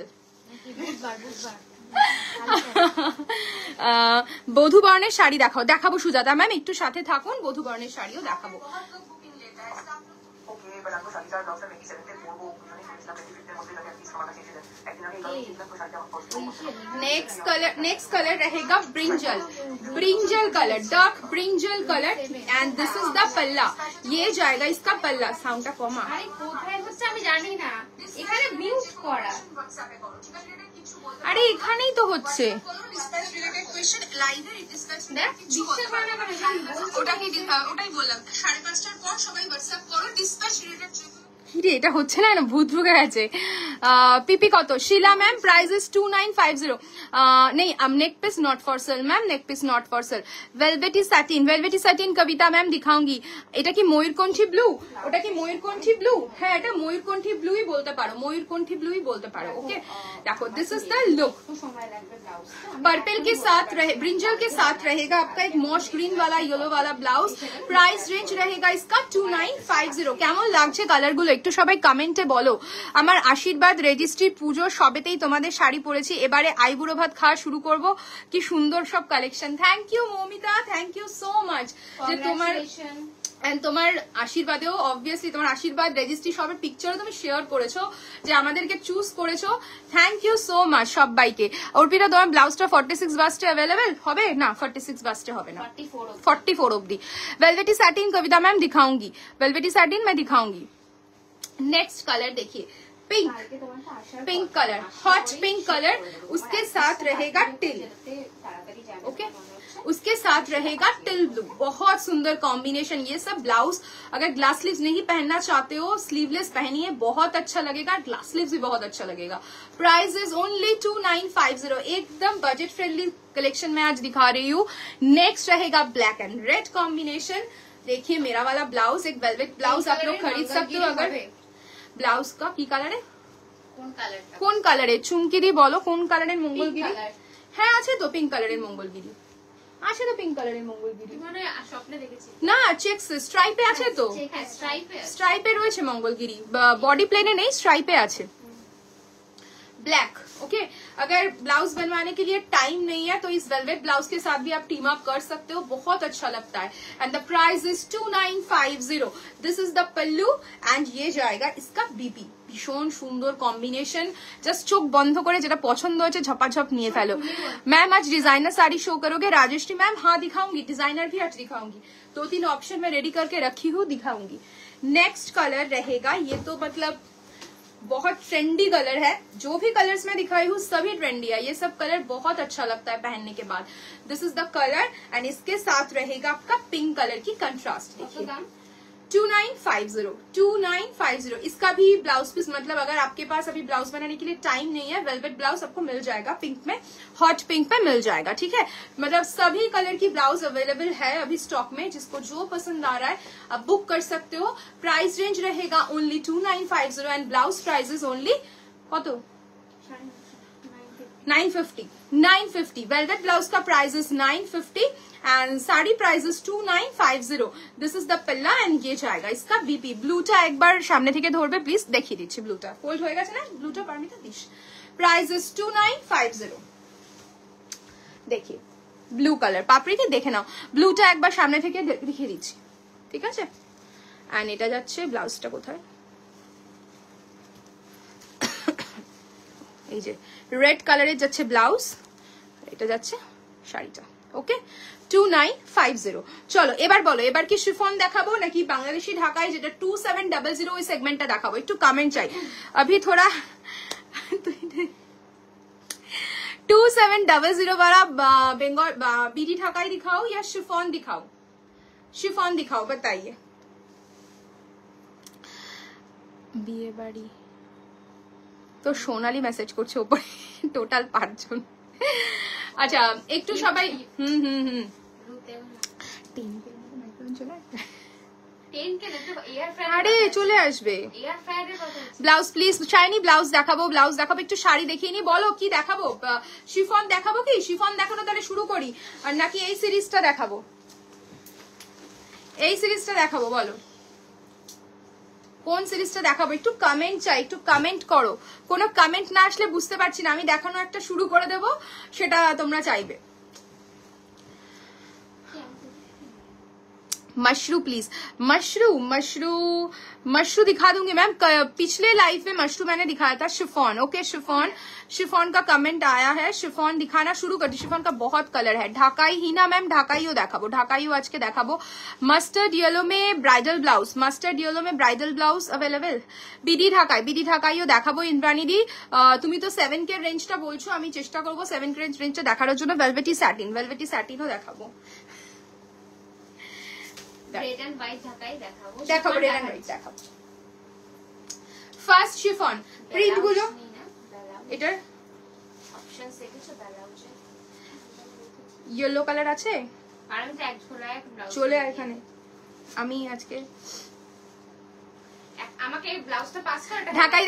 বধূ বর্ণের শাড়ি দেখাবো সুজাতা ম্যাম, একটু সাথে থাকুন, বধূ বর্ণের শাড়িও দেখাবো। এবার রাখবো শাড়িটার ব্লাউজটা 27 এর পরবো, মানে ইসলাম 25 এর মধ্যে যাতে প্লিজ খাওয়াটা শেষ হয়ে যায়। একদিন আগে এই কারণে কিনলাম তো শাড়িটা আমার পছন্দ হচ্ছে না। नेक्स्ट कलर रहेगा brinjal, brinjal colour, dark brinjal colour and this is the पल्ला। ये जाएगा इसका पल्ला। साउंडটা কমা। আরে কোথায় হচ্ছে আমি জানি না, এখানে মিউট করা। আরে এখানেই তো হচ্ছে। দেখ বিশ্বাস করে না কেন, আমি বলছি ওটাই বললাম 5:30টার পর সবাই হোয়াটসঅ্যাপ করো ডিসপ্যাচ রিলেটেড। কিরে এটা হচ্ছে না, ভূত ঢুকে গেছে। পিপি কত? Sheela ma'am price is 2950। नहीं neck piece not for sale ma'am, neck piece not for sale. Velvety satin Kavita ma'am दिखाऊंगी। এটা কি ময়ূরকণ্ঠী ব্লু? ওটা কি ময়ূরকণ্ঠী ব্লু? হ্যাঁ এটা ময়ূরকণ্ঠী ব্লুই বলতে পারো, ময়ূরকণ্ঠী ব্লুই বলতে পারো। ওকে দেখো this is the look. Purple के साथ रहे, ब्रिंजल के साथ रहेगा आपका एक मॉश ग्रीन वाला येलो वाला ब्लाउज। प्राइस रेंज रहेगा इसका 2950। কেমন লাগছে কালারগুলো একটু সবাই কমেন্টে বলো। আমার আশীর্বাদ রেজিস্ট্রি পুজো সবেতেই তোমাদের শাড়ি পরেছি, এবারে আইবুড়ো ভাত খাওয়া শুরু করব। কি সুন্দর সব collection. Thank you Moumita, thank you so much যে তোমার আশীর্বাদেও অবভিয়াসলি তোমার আশীর্বাদ রেজিস্ট্রি সবের পিকচারও তুমি শেয়ার করেছো, যে আমাদেরকে চুজ করেছো। থ্যাংক ইউ সো মাচ সবাইকে। অর্পিতা তোমার ব্লাউজটা 46 বাস্টে अवेलेबल হবে না? 46 বাস্টে হবে না, 44 অবধি। वेलवेटी सैटिन कविता मैम दिखाऊंगी, वेलवेटी सैटिन मैं दिखाऊंगी। नेक्स्ट कलर देखिए pink, pink colour, hot pink colour, उसके साथ रहेगा टिल। ओके उसके साथ रहेगा टिल ब्लू। बहुत सुंदर कॉम्बिनेशन। ये सब ब्लाउज अगर ग्लास स्लीव्स नहीं पहनना चाहते हो स्लीवलेस पहनिए, बहुत अच्छा लगेगा। ग्लास स्लीव्स भी बहुत अच्छा लगेगा। Price is only 2950। एकदम बजट फ्रेंडली कलेक्शन में आज दिखा रही हूँ। नेक्स्ट रहेगा ब्लैक एंड रेड कॉम्बिनेशन। देखिए मेरा वाला ब्लाउज एक वेलवेट ब्लाउज आप लोग खरीद सकते हो। अगर ব্লাউজ কা কি কালারে, কোন কালারে চুমকি দি বলো, কোন কালারের মঙ্গলগিরি? হ্যাঁ আছে তো পিঙ্ক কালারের মঙ্গলগিরি, আছে তো পিঙ্ক কালারের মঙ্গলগিরি। মানে স্বপ্নে দেখেছি না চেক্স স্ট্রাইপে আছে তো, স্ট্রাইপে রয়েছে মঙ্গলগিরি, বডি প্লেনে নেই, স্ট্রাইপে আছে। ब्लैक ओके अगर ब्लाउज बनवाने के लिए टाइम नहीं है तो इस वेलवेट ब्लाउज के साथ भी आप टीम अप कर सकते हो, बहुत अच्छा लगता है। And the price is 2950। This is the pallu and ये जाएगा इसका बीपी। ভীষণ সুন্দর কম্বিনেশন, জাস্ট চোখ বন্ধ করে যেটা পছন্দ হয়েছে ঝপাঝপ নিয়ে ফেলো। मैम आज डिजाइनर साड़ी शो करोगे? राजेश्री मैम हाँ दिखाऊंगी, डिजाइनर भी आज दिखाऊंगी। 2-3 ऑप्शन में रेडी करके रखी हूँ, दिखाऊंगी। नेक्स्ट कलर रहेगा, ये तो मतलब बहुत ट्रेंडी कलर है। जो भी कलर्स मैं दिखाई हूँ सभी ट्रेंडी है। ये सब कलर बहुत अच्छा लगता है पहनने के बाद। This is the colour and इसके साथ रहेगा आपका पिंक कलर की कंट्रास्ट। देखिए 2950। इसका भी ब्लाउज पीस मतलब अगर आपके पास अभी ब्लाउज बनाने के लिए टाइम नहीं है, वेलवेट ब्लाउज आपको मिल जाएगा पिंक में, हॉट पिंक में मिल जाएगा। ठीक है मतलब सभी कलर की ब्लाउज अवेलेबल है अभी स्टॉक में, जिसको जो पसंद आ रहा है आप बुक कर सकते हो। प्राइस रेंज रहेगा only 2950 and blouse price is only कत 950। वेलवेट ब्लाउज का price is 950 and sari price is 2950। This is the palla and ये जाएगा इसका बीपी। ब्लूटा एक बार सामने থেকে ধরবে প্লিজ, দেখিয়ে দিচ্ছি। ব্লুটা ফোল্ড হয়ে গেছে না, ব্লুটা পারমিতা দিস। Price is 2950। देखिए ব্লু কালার পাপড়িকে দেখে নাও, ব্লুটা একবার সামনে থেকে দেখিয়ে দিচ্ছি। ঠিক আছে এন্ড এটা যাচ্ছে ব্লাউজটা কোথায়, এই যে রেড কালারের যাচ্ছে ব্লাউজ, এটা যাচ্ছে শাড়িটা। ওকে 2950। চলো এবার বলো এবার কি শিফন দেখাবো নাকি বাংলাদেশি ঢাকায় যেটা 2700 ওই সেগমেন্টটা দেখাবো? একটু কমেন্ট চাই। अभी थोड़ा 2700 वाला बंगाल बीडी ढाकाई दिखाओ या शिफॉन दिखाओ? शिफॉन दिखाओ बताइए। বিয়ে বাড়ি তো সোনালি মেসেজ করছে উপরে, টোটাল 5 জন। আচ্ছা একটু সবাই আরে চলে আসবে। ব্লাউজ প্লিজ শাইনি ব্লাউজ দেখাবো, ব্লাউজ দেখাবো, একটু শাড়ি দেখিয়ে নি, বলো কি দেখাবো? শিফন দেখাবো কি? শিফন দেখানো তাহলে শুরু করি, আর নাকি এই সিরিজটা দেখাবো? এই সিরিজটা দেখাবো, বলো কোন সিরিজটা দেখাবো? একটু কমেন্ট চাই, একটু কমেন্ট করো। কোনো কমেন্ট না আসলে বুঝতে পারছি না, আমি দেখানো একটা শুরু করে দেব, সেটা তোমরা চাইবে। मशरू प्लीज, मशरू दिखा दूंगी मैम। पिछले लाइव में मशरू मैंने दिखाया था। शिफॉन, ओके शिफॉन का कमेंट आया है। शिफॉन दिखाना शुरू कर दी। शिफॉन का बहुत कलर है। ढाकाई ही ना मैम, ढाकाईओ देखाबो, ढाकाईओ आज के देखाबो। मस्टर्ड येलो में ब्राइडल ब्लाउज अवेलेबल। বিডি ঢাকাইও দেখাবো। ইন্দ্রাণী দি তুমি তো 7K রেঞ্জটা বলছো, আমি চেষ্টা করবো 7K রেঞ্জটা দেখানোর জন্য। ভেলভেটি স্যাটিনও দেখাবো। রেড এন্ড হোয়াইট ঢাকাই দেখাবো। রেড এন্ড হোয়াইট দেখাবো। ফার্স্ট শিফন প্রিন্ট গুলো, এটার অপশনস দেখেছো? ব্লাউজে ইয়েলো কালার আছে। আর আমি তো এক ঝোলা এক ব্লাউজ চলে এখানে। আমি আজকে আমাকে এই ব্লাউজটা পাস করে ঢাকাই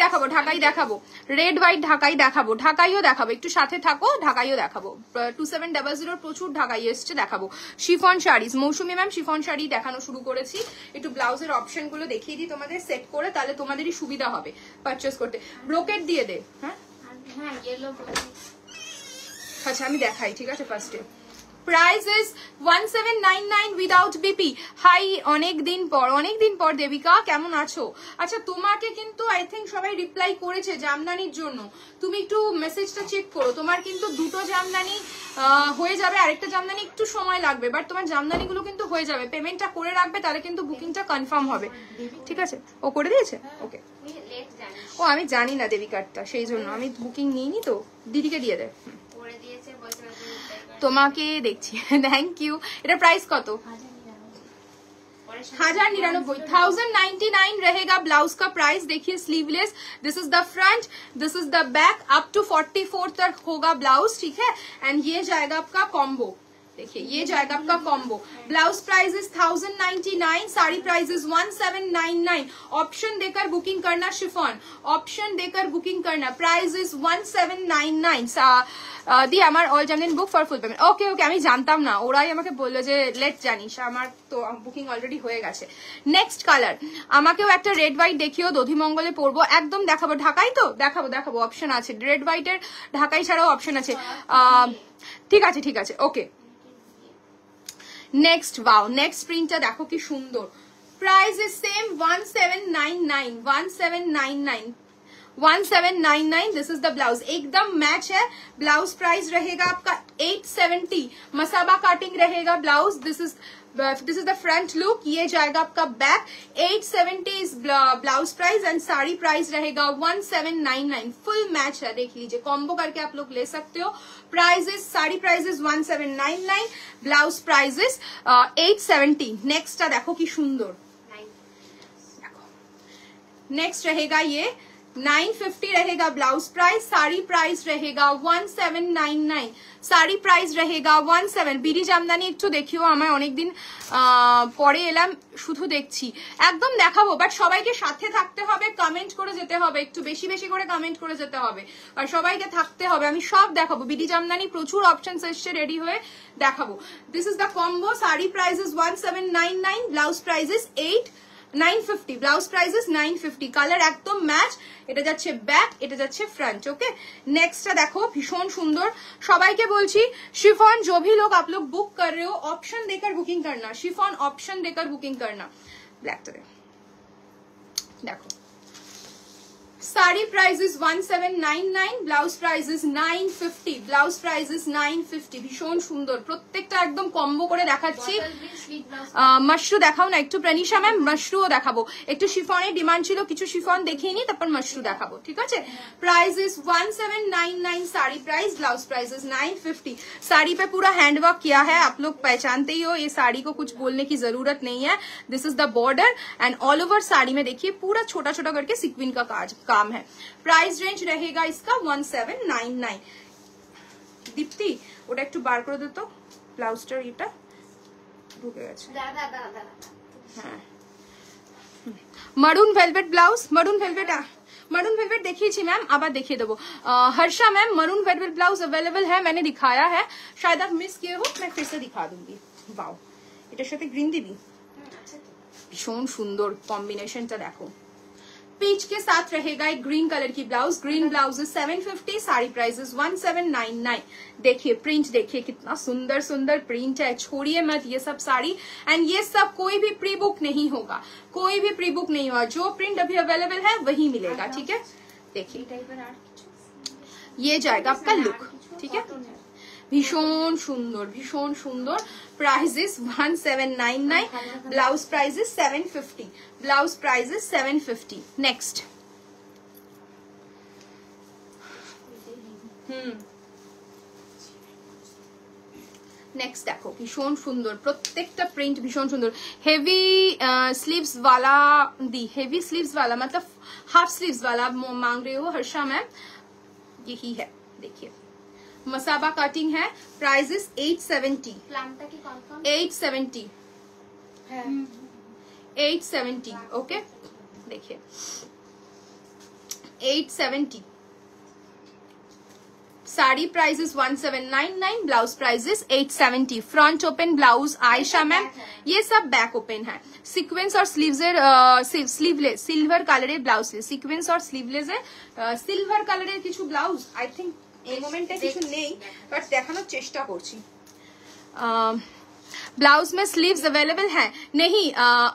দেখাবো। রেড হোয়াইট ঢাকাই দেখাবো। ঢাকাইও দেখাবো, একটু সাথে থাকো। ঢাকাইও দেখাবো। 2700 প্রচুর ঢাকাই এসছে, দেখাবো। শিফন শাড়িজ, মৌসুমী ম্যাম শিফন শাড়ি দেখানো শুরু করেছি। একটু ব্লাউজের অপশন গুলো দেখিয়ে দিই তোমাদের সেট করে, তাহলে তোমাদেরই সুবিধা হবে পারচেস করতে। ব্রোকেট দিয়ে দে। হ্যাঁ ইয়েলো। আচ্ছা আমি দেখাই, ঠিক আছে। ফার্স্টে price is 1799 without BP. Hi, অনেকদিন পর দেবিকা, কেমন আছো? আচ্ছা তোমাকে কিন্তু আই থিঙ্ক সবাই রিপ্লাই করেছে জামদানির জন্য। তুমি একটু মেসেজটা চেক করো। তোমার কিন্তু দুটো জামদানি হয়ে যাবে, আরেকটা জামদানি একটু সময় লাগবে, বাট তোমার জামদানি গুলো কিন্তু হয়ে যাবে। পেমেন্টটা করে রাখবে, তাহলে কিন্তু বুকিংটা কনফার্ম হবে, ঠিক আছে? ও করে দিয়েছে, ওকে। ও আমি জানি না দেবিকারটা, সেই জন্য আমি বুকিং নিইনি, তো দিদিকে দিয়ে দে। তোমাকে দেখছি, থ্যাংক ইউ। এটা প্রাইস কত? 1099 रहेगा ब्लाउज का प्राइस। देखिए sleeveless, this is the front, this is the back, up to 44 तक होगा ब्लाउज, ठीक है। एंड ये जाएगा आपका कॉम्बो, देखिए ये जाएगा आपका combo. Blouse price is 1099, sari price is 1799। Option देकर बुकिंग करना शिफॉन, ऑप्शन देकर बुकिंग करना। Price is 1799। দি আমার all jamdani book for full payment. Okay আমি জানতাম না, ওরাই আমাকে বললো যে লেট জানিস, আমার তো বুকিং অলরেডি হয়ে গেছে। নেক্সট কালার, আমাকেও একটা রেড হোয়াইট দেখিও, দধিমঙ্গলে পরবো, একদম দেখাবো। ঢাকাই তো দেখাবো, অপশন আছে। রেড হোয়াইটের ঢাকাই ছাড়াও অপশন আছে। ঠিক আছে ওকে। নেক্সট ওয়াও, নেক্সট প্রিন্টটা দেখো কি সুন্দর। Price is same 1799। This is the blouse, एकदम मैच है। ब्लाउज प्राइस रहेगा आपका 870। मसाबा काटिंग रहेगा blouse. This is the front look, ये जाएगा आपका back. 870 is blouse price and sari price रहेगा 1799। फुल मैच है, देख लीजिए, कॉम्बो करके आप लोग ले सकते हो। Prices, sari prices 1799, blouse prices 870। Next देखो की सुंदर, नेक्स्ट रहेगा ये 950 रहेगा ब्लाउज प्राइस। साड़ी प्राइस रहेगा 1799। साड़ी प्राइस रहेगा 17। বিডি জামদানি একটু দেখিও, আমার অনেকদিন পরে এলাম, শুধু দেখছি, একদম দেখাবো, বাট সবাইকে সাথে থাকতে হবে, কমেন্ট করে যেতে হবে, একটু বেশি বেশি করে কমেন্ট করে যেতে হবে, আর সবাইকে থাকতে হবে। আমি সব দেখাবো। বিডি জামদানি প্রচুর অপশনস এসছে, রেডি হয়ে দেখাবো। This is the combo. Sari price is 1799, blouse price is 950। Blouse price is 950। Colour একদম ম্যাচ। এটা যাচ্ছে ব্যাক, এটা যাচ্ছে ফ্রন্ট, ওকে। নেক্সটটা দেখো, ভীষণ সুন্দর। সবাইকে বলছি शिफॉन, जो भी लोग आप लोग बुक कर रहे हो, ऑप्शन देकर बुकिंग करना। शिफॉन ऑप्शन देकर बुकिंग करना। ब्लैक तो देखो, sari price is 1799, blouse price is 950। Blouse price is 950। ভীষণ সুন্দর, প্রত্যেকটা একদম কম্বো করে দেখাচ্ছি। মাশরু দেখাও না একটু, প্রানিশা ম্যাম মাশরুও দেখাবো। একটু শিফনের ডিমান্ড ছিল, কিছু শিফন দেখিয়ে নি, তারপর মাশরু দেখাবো, ঠিক আছে। Price is 1799 sari price, blouse price is 950। Sari पे पूरा हैंडवर्क किया है, आप लोग पहचानते ही हो, ये साड़ी को कुछ बोलने की जरूरत नहीं है। This is the border and all over sari में देखिए पूरा छोटा छोटा करके सिक्विन का काम है। प्राइस रेंज रहेगा इसका 1799। दीप्ति ওটা একটু বার করে দে তো, ব্লাউজটার এটা ঢুকে গেছে। হ্যাঁ, মারুন ভেলভেট ব্লাউজ, মারুন वेलवेट देखिए मैम, আবার দেখিয়ে দেবো। Harsha ma'am, maroon velvet blouse available है, मैंने दिखाया है, शायद आप मिस किए हो, मैं फिर से दिखा दूंगी। वाओ, এটার সাথে গ্রিন দিবি, ভীষণ সুন্দর কম্বিনেশনটা দেখো। पीच के साथ रहेगा एक ग्रीन कलर की blouse. Green blouse 750, sari price 1799. देखिए प्रिंट, देखिए कितना सुंदर सुंदर प्रिंट है, छोड़िए मत ये सब साड़ी. एंड ये सब कोई भी प्री बुक नहीं होगा, कोई भी प्री बुक नहीं होगा. जो प्रिंट अभी अवेलेबल है वही मिलेगा. ठीक है, देखिए ये जाएगा आपका लुक. ठीक है, भीषण सुंदर, भीषण सुंदर. Prices 1799, blouse prices 750, blouse prices 750. Next next देखो भीषण सुंदर, प्रत्येकটা প্রিন্ট ভীষণ সুন্দর. হেভি स्लीव्स वाला दी, हेवी स्लीव्स वाला मतलब हाफ स्लीव्स वाला मांग रहे हो हर्षा मैम, यही है. देखिए मसाबा कटिंग है. प्राइजेस 870, 870 870. ओके देखिए 870. Sari prices 1799, blouse prices 870. Front open blouse Ayesha ma'am, ये सब बैक ओपन है. সিকোয়েন্স और স্লিভলেস সিলভার কালারের ব্লাউজ, সিকোয়েন্স और স্লিভলেসের সিলভার কালারের কিছু ব্লাউজ আই থিঙ্ক এই মোমেন্টে কিছু নেই, বাট দেখানোর চেষ্টা করছি. ब्लाउज में स्लीव्स अवेलेबल है नहीं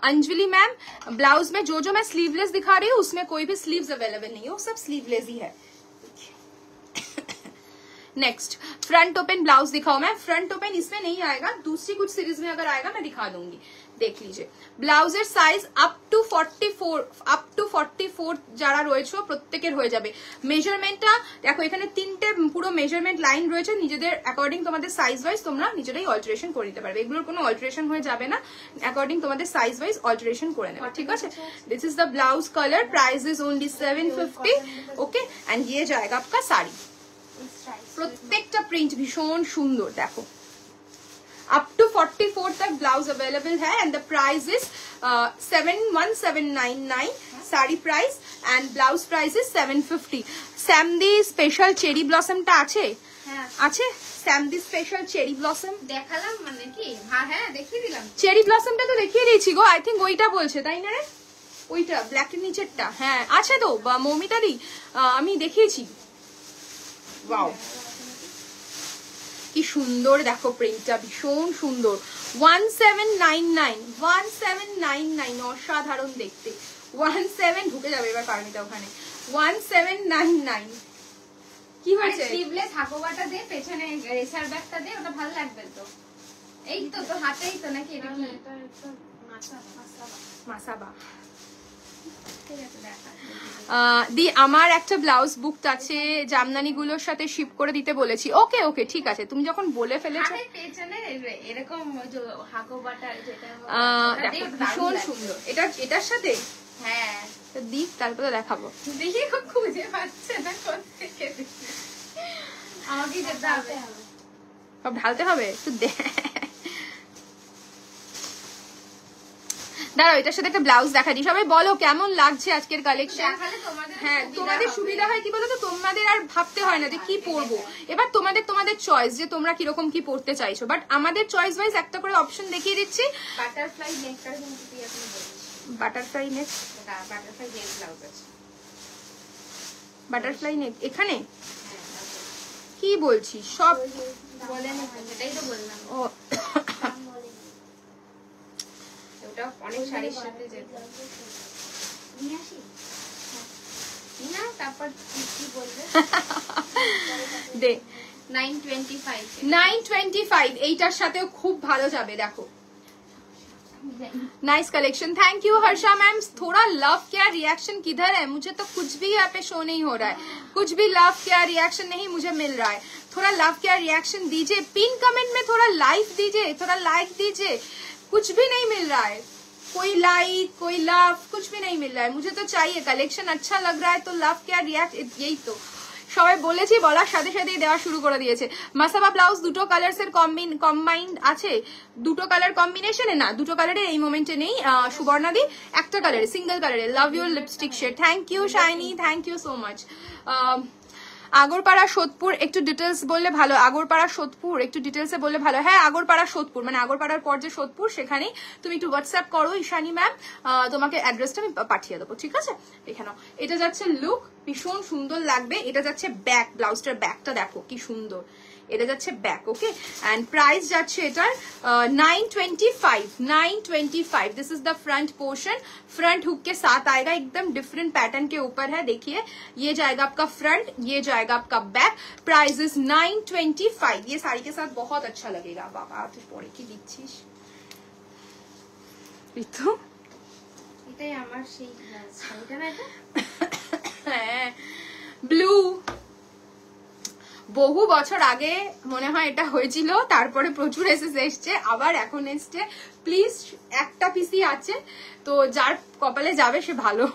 अंजलि मैम, ब्लाउज में जो मैं स्लीवलेस दिखा रही हूँ उसमें कोई भी स्लीव्स अवेलेबल नहीं है, वो सब स्लीवलेस ही है. नेक्स्ट फ्रंट ओपन ब्लाउज दिखाओ मैम. फ्रंट ओपन इसमें नहीं आएगा, दूसरी कुछ सीरीज में अगर आएगा मैं दिखा दूंगी. देख लीजिए ব্লাউজের সাইজ আপ টু 44 যারা রয়েছে প্রত্যেকের হয়ে যাবে. মেজারমেন্টটা দেখো এখানে তিনটে পুরো মেজারমেন্ট লাইন রয়েছে, নিজেদের অ্যাকর্ডিং তোমাদের সাইজ ওয়াইজ তোমরা নিজেরাই অল্টারেশন করে নিতে পারবে. এগুলোর কোনো অল্টারেশন হয়ে যাবে না, অ্যাকর্ডিং তোমাদের সাইজ ওয়াইজ অল্টারেশন করে নেবে. ঠিক আছে, this is the blouse colour, price is only 750. Okay and ये जाएगा आपका साड़ी. প্রত্যেকটা প্রিন্ট ভীষণ সুন্দর. দেখো अप टू 44 तक ब्लाउज अवेलेबल है and the price is 1799 sari price and blouse price is 750. सैमदी स्पेशल चेरी ब्लॉसमটা আছে? হ্যাঁ আছে, सैमदी स्पेशल चेरी ब्लॉसम দেখালাম মানে কি? হ্যাঁ হ্যাঁ দেখিয়ে দিলাম. চেরি ব্লসমটা তো দেখিয়ে দিয়েছি গো, আই থিঙ্ক ওইটা বলছে তাই না রে? ওইটা ব্ল্যাকের নিচেরটা হ্যাঁ আছে তো মৌমিতাদি, আমি দেখিয়েছি. ওয়াও কি সুন্দর দেখো প্রিন্টটা, ভীষণ সুন্দর. 1799 অসাধারণ দেখতে. 17 ঢুকে যাবে এবার পারমিতা ওখানে. 1799 কি হয়েছে? স্লিভলেস হাকোবাটা দে, পেছনে রেসার ব্যাগটা দে, ওটা ভালো লাগবে তো. এই তো তোর হাতেই তো নাকি এটা কি মাসাবা. দি আমার একটা ব্লাউজ বুক আছে, জামদানি গুলোর সাথে শিপ করে দিতে বলেছি. ওকে ওকে ঠিক আছে, তুমি যখন বলে ফেলেছো. এরকম হাকোবাটা যেটা ভীষণ সুন্দর. এটার সাথে হ্যাঁ দিক, তারপরে দেখাবো. দেখি খুঁজে পাচ্ছে না কোথেকে, আমাকে যেতে হবে, সব ঢালতে হবে একটু. দাঁড়াও এটার সাথে একটা ব্লাউজ দেখা দিই. সবাই বলো কেমন লাগছে আজকের কালেকশন. হ্যাঁ তোমাদের সুবিধা হয় কি বলো তো, তোমাদের আর ভাবতে হয় না যে কি পরবো. এবার তোমাদের চয়েস যে তোমরা কিরকম কি পরতে চাইছো, বাট আমাদের চয়েস ওয়াইজ একটা করে অপশন দেখিয়ে দিচ্ছি. বাটারফ্লাই নেকটা কিন্তু তুই এখন বলিস. বাটারফ্লাই নেক, বাটারফ্লাই নেক ব্লাউজ আছে. বাটারফ্লাই নেক এখানে কি বলছিস সব বলেন, এটাই তো বললাম. ও ওটা অনেক শাড়ির সাথে যেত. নিয়ে আসি না, তারপর কি বলবে? দে 925 এইটার সাথেও খুব ভালো যাবে. দেখো nice collection, thank you Harsha ma'am. थोड़ा लव क्या रिएक्शन किधर है? मुझे तो कुछ भी यहाँ पे शो नहीं हो रहा है, कुछ भी लव क्या रिएक्शन नहीं मुझे मिल रहा है. थोड़ा लव क्या रिएक्शन दीजिए, पिन कमेंट में थोड़ा लाइक दीजिए, थोड़ा लाइक दीजिए. कुछ भी नहीं मिल रहा है, कोई लाइक कोई लव कुछ भी नहीं मिल रहा है. मुझे तो चाहिए, कलेक्शन अच्छा लग रहा है तो लव क्या रिएक्ट, यही तो সবাই বলেছি, বলার সাথে সাথেই দেওয়া শুরু করে দিয়েছে. মাসাবা ব্লাউজ দুটো কালার্স এর কম্বাইন্ড আছে, দুটো কালার কম্বিনেশনে না, দুটো কালারে এই মোমেন্টে নেই. সুবর্ণাদি একটা কালারে সিঙ্গেল কালারে. Love your lipstick shade. Thank you Shiny, thank you so much. Agarpara Sodepur একটু ডিটেলস বললে ভালো। আগরপাড়া সোদপুর একটু ডিটেলসে বললে ভালো। হ্যাঁ, আগরপাড়া সোদপুর মানে আগরপাড়ার পর যে সোদপুর, সেখানেই তুমি একটু হোয়াটসঅ্যাপ করো ঈশানী ম্যাম, তোমাকে অ্যাড্রেসটা আমি পাঠিয়ে দেবো, ঠিক আছে? এখানে এটা যাচ্ছে লুক, ভীষণ সুন্দর লাগবে। এটা যাচ্ছে ব্যাক, ব্লাউজটার ব্যাকটা দেখো কি সুন্দর, এটা যাচ্ছে ব্যাক। ওকে, এন্ড প্রাইস যাচ্ছে এটার 925। This is the front portion, front hook के साथ आएगा, एकदम डिफरेंट पैटर्न के ऊपर है। देखिए ये जाएगा आपका फ्रंट, ये जाएगा आपका बैक। Price is 925। ये साड़ी के साथ बहुत अच्छा लगेगा। बाबा তুই পরে কি দিচ্ছিস ঋতু? এটাই আমার সেই শাড়িটা না, এটা হ্যাঁ ব্লু, বহু বছর আগে মনে হয় এটা হয়েছিল, তারপরে প্রচুর এসেস এসছে, আবার এখন এসছে। প্লিজ একটা পিসি আছে তো, যার কপালে যাবে সে ভালো।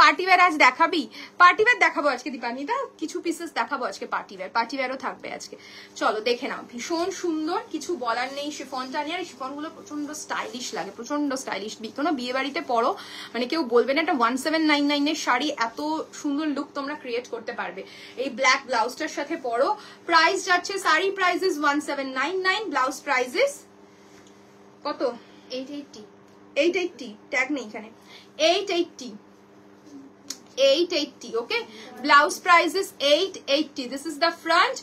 পার্টিওয়্যার আজ দেখাবি? পার্টিওয়্যার দেখাবো আজকে দীপান্বিতা, কিছু পিসেস দেখাবো আজকে পার্টিওয়্যার, পার্টিওয়্যারও থাকবে আজকে। চলো দেখে নাও, ভীষণ সুন্দর, কিছু বলার নেই। শিফনটা নিয়ে, আর শিফনগুলো প্রচন্ড স্টাইলিশ লাগে, প্রচন্ড স্টাইলিশ। কোনো বিয়ে বাড়িতে পরো মানে কেউ বলবে না এটা 1799 এর শাড়ি, এত সুন্দর লুক তোমরা ক্রিয়েট করতে পারবে এই ব্ল্যাক ব্লাউজটার সাথে পরো। প্রাইস যাচ্ছে, sari price is 1799, blouse price is কত? 880, ট্যাগ নেই এখানে। 880, okay? Blouse price is 880. This is the front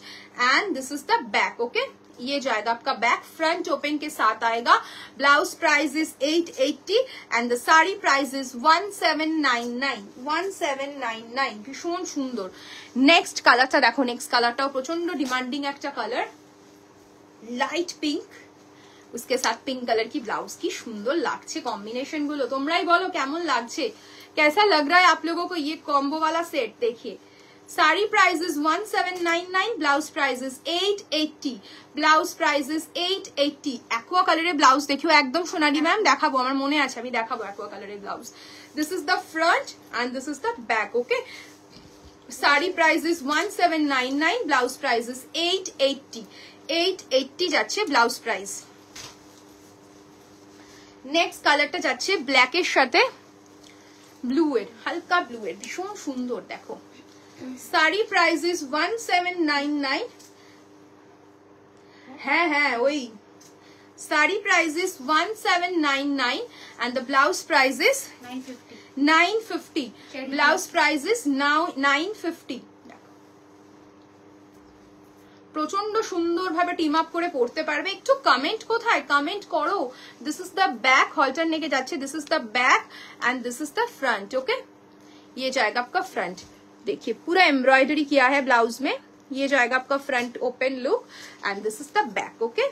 and this is the back, okay? ये जाएगा आपका बैक, फ्रंट ओपन के साथ आएगा। Blouse price is 880 and the sari price is 1799। ভীষণ সুন্দর। নেক্সট কালারটা দেখো, নেক্সট কালারটাও প্রচন্ড ডিমান্ডিং একটা কালার, লাইট পিঙ্ক, उसके साथ पिंक कलर की ब्लाउज। की सुंदर लागছে कॉम्बिनेशन गुलो, তোমরাই বলো কেমন লাগছে, कैसा लग रहा है आप लोगों को ये कॉम्बो वाला सेट? देखिए sari price is 1799, blouse price is 880, blouse price is 880। Aqua colour blouse देखियो, एकदम সোনালি ম্যাম দেখাবো, আমার মনে আছে আমি দেখাবো aqua colour blouse. This is the front end this is the back, okay? Sari price is 1799, blouse price is 880 যাচ্ছে ব্লাউজ প্রাইস। নেক্সট কালারটা যাচ্ছে ব্ল্যাকের সাথে ব্লু এর, হালকা ব্লু এর, ভীষণ সুন্দর দেখো। Sari price is 1799। হ্যাঁ হ্যাঁ ওই sari price is 1799 and the blouse price is 950। blouse price is now 950। প্রচন্ড সুন্দর ভাবে টিম আপ করে পড়তে পারবে। একটু কমেন্ট কোথায়, কমেন্ট করো। This is the back, halter नेके जाচ্ছে, this is the back and this is the front, okay? ये जाएगा आपका फ्रंट, देखिए पूरा एम्ब्रॉयडरी किया है ब्लाउज में। ये जाएगा आपका front open look and this is the back, okay?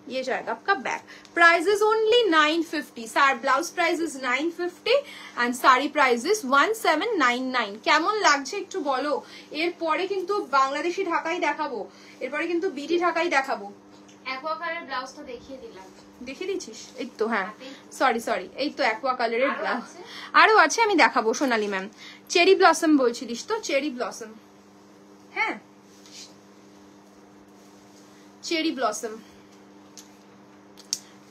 ये जाएगा आपका बैक। Price is only 950। सार blouse price is 950 and sari price is 1799। কেমন লাগছে একটু বলো। এরপরে কিন্তু বাংলাদেশি ঢাকাই দেখাবো, এরপরে কিন্তু বিটি ঢাকাই দেখাবো। অ্যাকোয়া কালার ব্লাউজটা দেখিয়ে দিলাম, দেখিয়ে দিচ্ছিস? এই তো, হ্যাঁ সরি এই তো অ্যাকোয়া কালারের ব্লাউজ আরো আছে, আমি দেখাবো। সোনালি ম্যাম চেরি ব্লসম বলছিলিস তো, চেরি ব্লসম, হ্যাঁ চেরি ব্লসম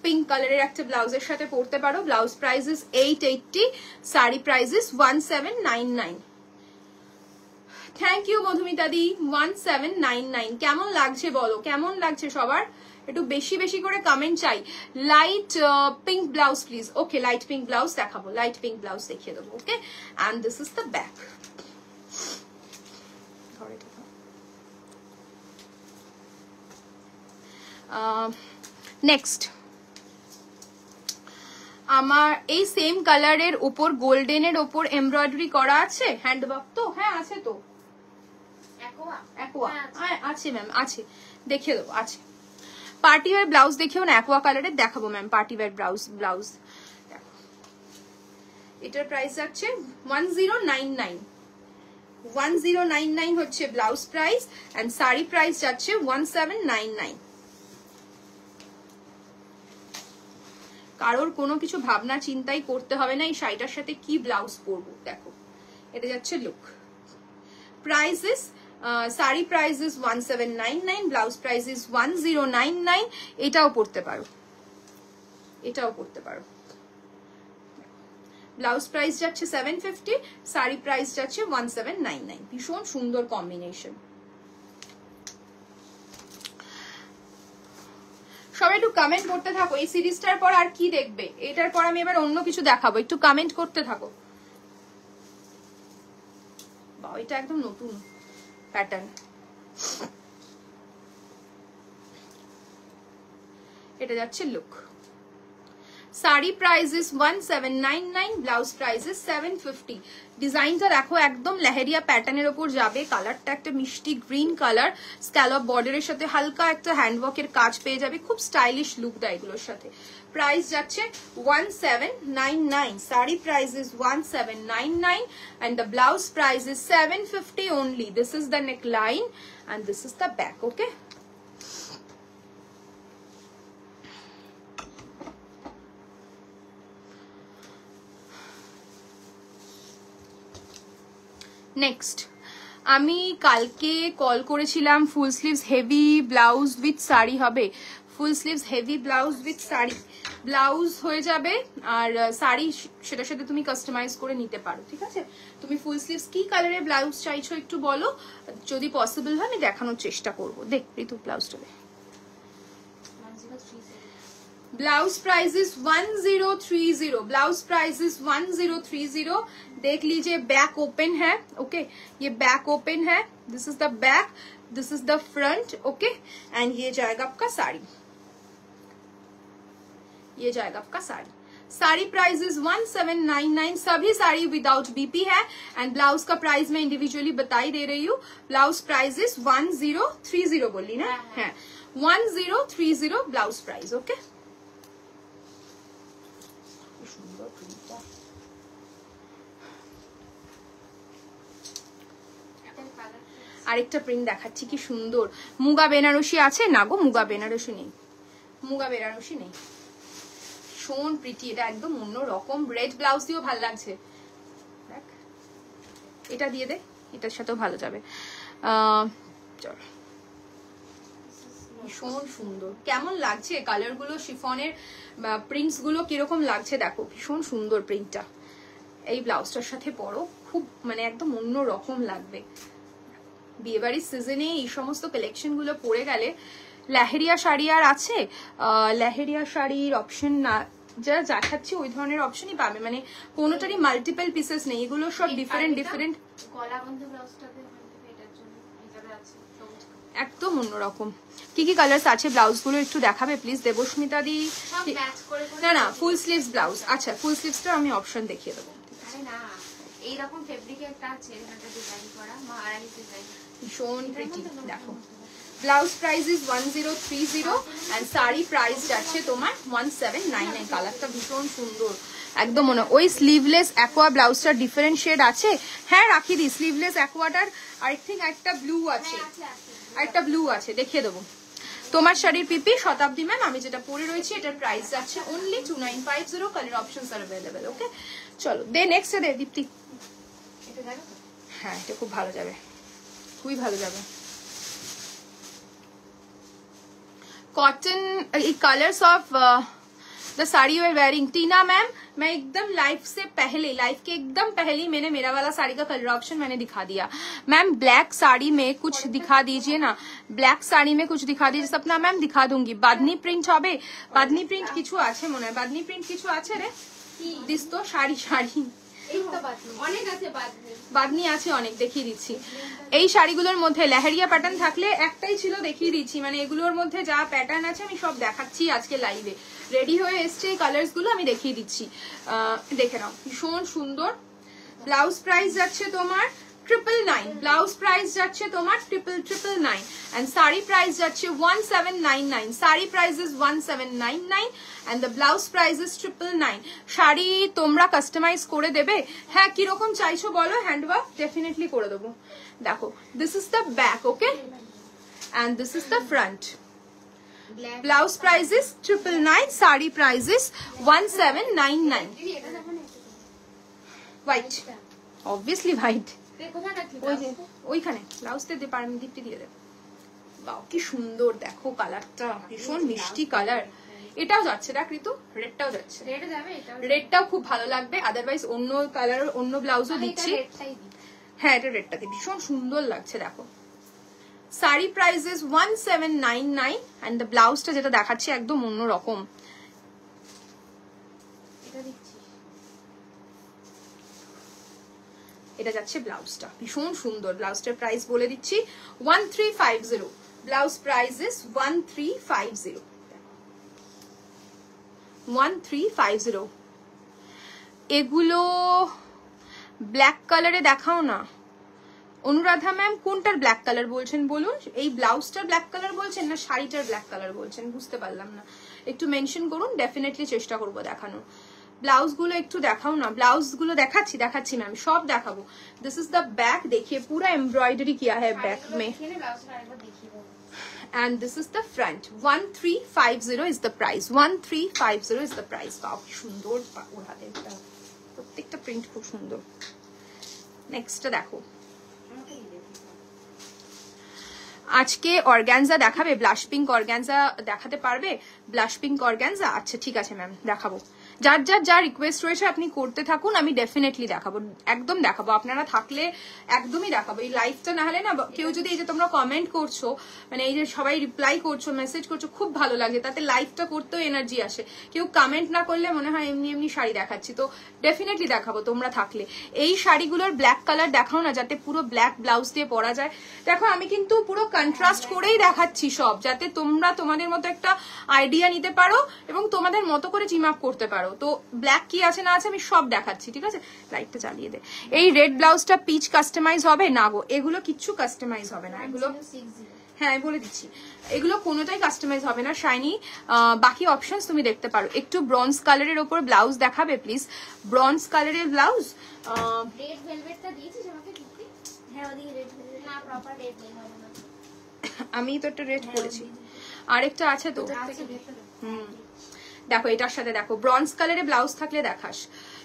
পিঙ্ক কালারের একটা ব্লাউজের সাথে পরতে পারো। Blouse price is 880, sari price is 1799। Thank you Madhumita di, 1799। কেমন লাগছে বলো, কেমন লাগছে সবার? একটু বেশি বেশি করে কমেন্ট চাই। Light pink blouse please. Okay, light pink blouse দেখাবো, লাইট পিঙ্ক ব্লাউজ দেখিয়ে দেবো, okay? And this is the back. Next আমার এই সেম কালারের উপর গোল্ডেনের উপর এমব্রয়ডারি করা আছে, হ্যান্ডওয়ার্ক তো, হ্যাঁ আছে তো, অ্যাকোয়া আছে ম্যাম, আছে, দেখিয়ে দেবো, আছে। পার্টি ওয়্যার ব্লাউজ দেখিও না, অ্যাকোয়া কালারের দেখাবো ম্যাম। পার্টি ওয়্যার ব্লাউজ এটার প্রাইস যাচ্ছে 1099। 1099 হচ্ছে blouse price and sari price যাচ্ছে 1799। কারোর কোনো কিছু ভাবনা চিন্তাই করতে হবে না এই শাড়িটার সাথে কি ব্লাউজ পরবো। দেখো এটা যাচ্ছে look. Price is sari price is 1799, blouse price is 1099। এটাও পরতে পারো, এটাও পরতে পারো। ব্লাউজ প্রাইস যাচ্ছে 750, শাড়ি প্রাইস যাচ্ছে 1799। ভীষণ সুন্দর কম্বিনেশন। সবাই একটু কমেন্ট করতে থাকো। এই সিরিজটার পর আর কি দেখবে, এটার পর আমি এবার অন্য কিছু দেখাবো, একটু কমেন্ট করতে থাকো। বাহ, এটা একদম নতুন প্যাটার্ন। এটা যাচ্ছে look. Sari price is 1799, blouse price is 750। ডিজাইনটা দেখো একদম লেহেরিয়া প্যাটার্নের ওপর যাবে। কালারটা একটা মিষ্টি গ্রিন কালার, স্ক্যালপ বর্ডারের সাথে হালকা একটা হ্যান্ডওয়ার্কের কাজ পেয়ে যাবে। খুব স্টাইলিশ লুক দেয় এগুলোর সাথে। প্রাইস যাচ্ছে 1799, sari price is 1799 and the blouse price is 750 only. This is the neckline and this is the back. Okay, next আমি কালকে কল করেছিলাম full sleeves heavy blouse with sari হবে। Full sleeves heavy blouse with sari, blouse হয়ে যাবে আর শাড়ি সেটার সাথে তুমি কাস্টমাইজ করে নিতে পারো। ঠিক আছে, তুমি ফুল স্লিভস কি কালারের ব্লাউজ চাইছো একটু বলো, যদি পসিবল হয় আমি দেখানোর চেষ্টা করবো। দেখ ঋতু ব্লাউজটা দেখ। Blouse price is 1030, blouse price is 1030। देख लीजिए बैक ओपन है। ओके, ये बैक ओपन है, this is the back, this is the front. Okay, and ये जाएगा आपका साड़ी, ये जाएगा आपका साड़ी। साड़ी प्राइस इज 1799, सभी साड़ी विदाउट बीपी है एंड ब्लाउज का प्राइस मैं इंडिविजुअली बताई दे रही हूँ। ब्लाउज प्राइस इज 1030 बोली ना, है 1030 ब्लाउज प्राइस। ओके, আরেকটা প্রিন্ট দেখাচ্ছি, কি সুন্দর। মুগা বেনারসি আছে না গো? মুগা বেনারসি নেই, মুগা বেনারসি নেই। ভীষণ প্রিটি, এটা একদম অন্য রকম। রেড ব্লাউজ দিয়েও ভালো লাগছে। দেখ, এটা দিয়ে দে, এটার সাথেও ভালো যাবে। চল, ভীষণ সুন্দর। কেমন লাগছে কালার গুলো, শিফনের প্রিন্টস গুলো কিরকম লাগছে দেখো, ভীষণ সুন্দর প্রিন্টটা। এই ব্লাউজটার সাথে পরো, খুব মানে একদম অন্য রকম লাগবে। বিয়েবাড়ির সিজনে এই সমস্ত কালেকশন গুলো পরে গেলে। লেহেরিয়া শাড়ি আর আছে, লেহেরিয়া শাড়ির অপশন না যারা দেখাচ্ছি ওই ধরনের অপশনই পাবে, মানে কোনোটারই মাল্টিপল পিসেস নেই, এগুলো সব ডিফারেন্ট ডিফারেন্ট। একদম অন্যরকম। কি কি কালার্স আছে ব্লাউজ গুলো একটু দেখাবে প্লিজ দেবস্মিতা দি? না না, ফুল স্লিভস ব্লাউজ। আচ্ছা, ফুল স্লিভসটা আমি অপশন দেখিয়ে দেবো। এইরকম ফেব্রিকে একটা আছে, এটা ডিজাইন করা মহারানী ডিজাইন, ভীষণ প্রিটি। দেখো, blouse price is 1030 and sari price যাচ্ছে তোমার 1799। কালারটা ভীষণ সুন্দর, একদম মনে ওই স্লিভলেস অ্যাকোয়া ব্লাউজটার ডিফারেন্ট শেড আছে। হ্যাঁ রাখি দি, স্লিভলেস অ্যাকোয়াটার আই থিঙ্ক একটা ব্লু আছে, একটা ব্লু আছে, দেখিয়ে দেবো। তোমার শাড়ির পিপি শতাব্দী ম্যাম, আমি যেটা পরে রয়েছি এটার প্রাইস যাচ্ছে অনলি 2950। কালার অপশনস আর अवेलेबल। ওকে, চলো দে নেক্সট দে দীপ্তি। হ্যাঁ, এটা খুব ভালো যাবে, খুবই ভালো যাবে। Cotton colours of the sari you are wearing. Tina ma'am, मैं एकदम लाइव से पहले, लाइव के एकदम पहले मैंने मेरा वाला साड़ी का कलर ऑप्शन मैंने दिखा दिया। मैम ब्लैक साड़ी में कुछ दिखा दीजिए ना, ब्लैक साड़ी में कुछ दिखा दीजिए। सपना मैम दिखा दूंगी। बादनी प्रिंट হবে, बादनी प्रिंट কিছু আছে মনে হয়, बादनी प्रिंट কিছু আছে রে দিস তো। শাড়ি শাড়ি অনেক আছে, বাদনি আছে অনেক, দেখিয়ে দিচ্ছি। এই শাড়িগুলোর মধ্যে লেহেরিয়া প্যাটার্ন থাকলে একটাই ছিল, দেখিয়ে দিচ্ছি। মানে এগুলোর মধ্যে যা প্যাটার্ন আছে আমি সব দেখাচ্ছি আজকে লাইভে। রেডি হয়ে এসছে এই কালার্স গুলো, আমি দেখিয়ে দিচ্ছি, দেখে নাও। ভীষণ সুন্দর। ব্লাউজ প্রাইস যাচ্ছে তোমার 999, ব্লাউজ প্রাইস যাচ্ছে তোমার 999 and শাড়ি প্রাইস যাচ্ছে 1799। Sari price is 1799 and the blouse price is 999। Sari তোমরা কাস্টমাইজ করে দেবে? হ্যাঁ, কিরকম চাইছো বলো, হ্যান্ডওয়ার্ক ডেফিনেটলি করে দেবো। দেখো, this is the back, okay, and this is the front। Blouse price is 999, sari price is 1799। White, obviously white. ওই যে ওইখানে ব্লাউজতে দে, দীপ্তি দিয়ে দে। বাও কি সুন্দর, দেখো কালারটা ভীষণ মিষ্টি কালার। এটাও যাচ্ছে, দেখ ঋতু, রেডটাও যাচ্ছে, রেড যাবে, এটা রেডটাও খুব ভালো লাগবে। আদারওয়াইজ অন্য কালার অন্য ব্লাউজও দিচ্ছি। হ্যাঁ এটা রেডটা দিয়ে ভীষণ সুন্দর লাগছে। দেখো শাড়ি প্রাইসেস 1799 এন্ড দ্য ব্লাউজটা যেটা দেখাচ্ছি একদম অন্যরকম। এটা দিচ্ছি, এটা যাচ্ছে ব্লাউজটা, ভীষণ সুন্দর। ব্লাউজটার প্রাইস বলে দিচ্ছি 1350। Blouse prices 1350, 1350। এগুলো ব্ল্যাক কালারে দেখাও না অনুরাধা ম্যাম, কোনটার ব্ল্যাক কালার বলছেন বলুন? এই ব্লাউজটার ব্ল্যাক কালার বলছেন না শাড়িটার ব্ল্যাক কালার বলছেন? বুঝতে পারলাম না, একটু মেনশন করুন, ডেফিনেটলি চেষ্টা করবো দেখানোর। ব্লাউজ গুলো একটু দেখাও না। ব্লাউজ গুলো দেখাচ্ছি ম্যাম, সব দেখাবো। দিস ইজ দ্য बैक, देखिए पूरा एम्ब्रॉयडरी किया है बैक में, and this is the front। 1350 is the price, 1350 is the price। বাহ কি সুন্দর ওর হাতে, প্রত্যেকটা প্রিন্ট খুব সুন্দর। নেক্সটটা দেখো, আজকে অর্গানজা দেখাবে? ব্লাশ পিঙ্ক অর্গানজা দেখাতে পারবে? ব্লাশ পিঙ্ক অর্গানজা, আচ্ছা ঠিক আছে ম্যাম, দেখাবো। যার যার যা রিকোয়েস্ট রয়েছে আপনি করতে থাকুন, আমি ডেফিনেটলি দেখাবো, একদম দেখাবো। আপনারা থাকলে একদমই দেখাবো। এই লাইভটা না হলে না, কেউ যদি এই যে তোমরা কমেন্ট করছো, মানে এই যে সবাই রিপ্লাই করছো, মেসেজ করছো, খুব ভালো লাগে, তাতে লাইভটা করতেও এনার্জি আসে। কেউ কমেন্ট না করলে মনে হয় এমনি এমনি শাড়ি দেখাচ্ছি, তো ডেফিনেটলি দেখাবো তোমরা থাকলে। এই শাড়িগুলোর ব্ল্যাক কালার দেখাও না, যাতে পুরো ব্ল্যাক ব্লাউজ দিয়ে পরা যায়। দেখো আমি কিন্তু পুরো কন্ট্রাস্ট করেই দেখাচ্ছি সব, যাতে তোমরা তোমাদের মতো একটা আইডিয়া নিতে পারো এবং তোমাদের মতো করে চিম আপ করতে পারো। তো ব্ল্যাক কি আছে না আছে আমি সব দেখাচ্ছি, ঠিক আছে? লাইটটা চালিয়ে দে। এই রেড ব্লাউজটা পিচ কাস্টমাইজ হবে না গো? এগুলো কিচ্ছু কাস্টমাইজ হবে না, এগুলো হ্যাঁ আমি বলে দিচ্ছি, এগুলো কোনোটাই কাস্টমাইজ হবে না শাইনি। বাকি অপশনস তুমি দেখতে পারো। একটু ব্রঞ্জ কালারের ওপর ব্লাউজ দেখাবে প্লিজ? ব্রঞ্জ কালারের ব্লাউজ, রেড ভেলভেটটা দিয়েছিস আমাকে? হ্যাঁ ওদিকে রেড ভেলভেট না, প্রপার রেড নেই হবে না। আমি তো একটা রেড করেছি, আরেকটা আছে তো। দেখো এটার সাথে দেখো ব্রঞ্জ কালারে ব্লাউজ থাকলে দেখাস,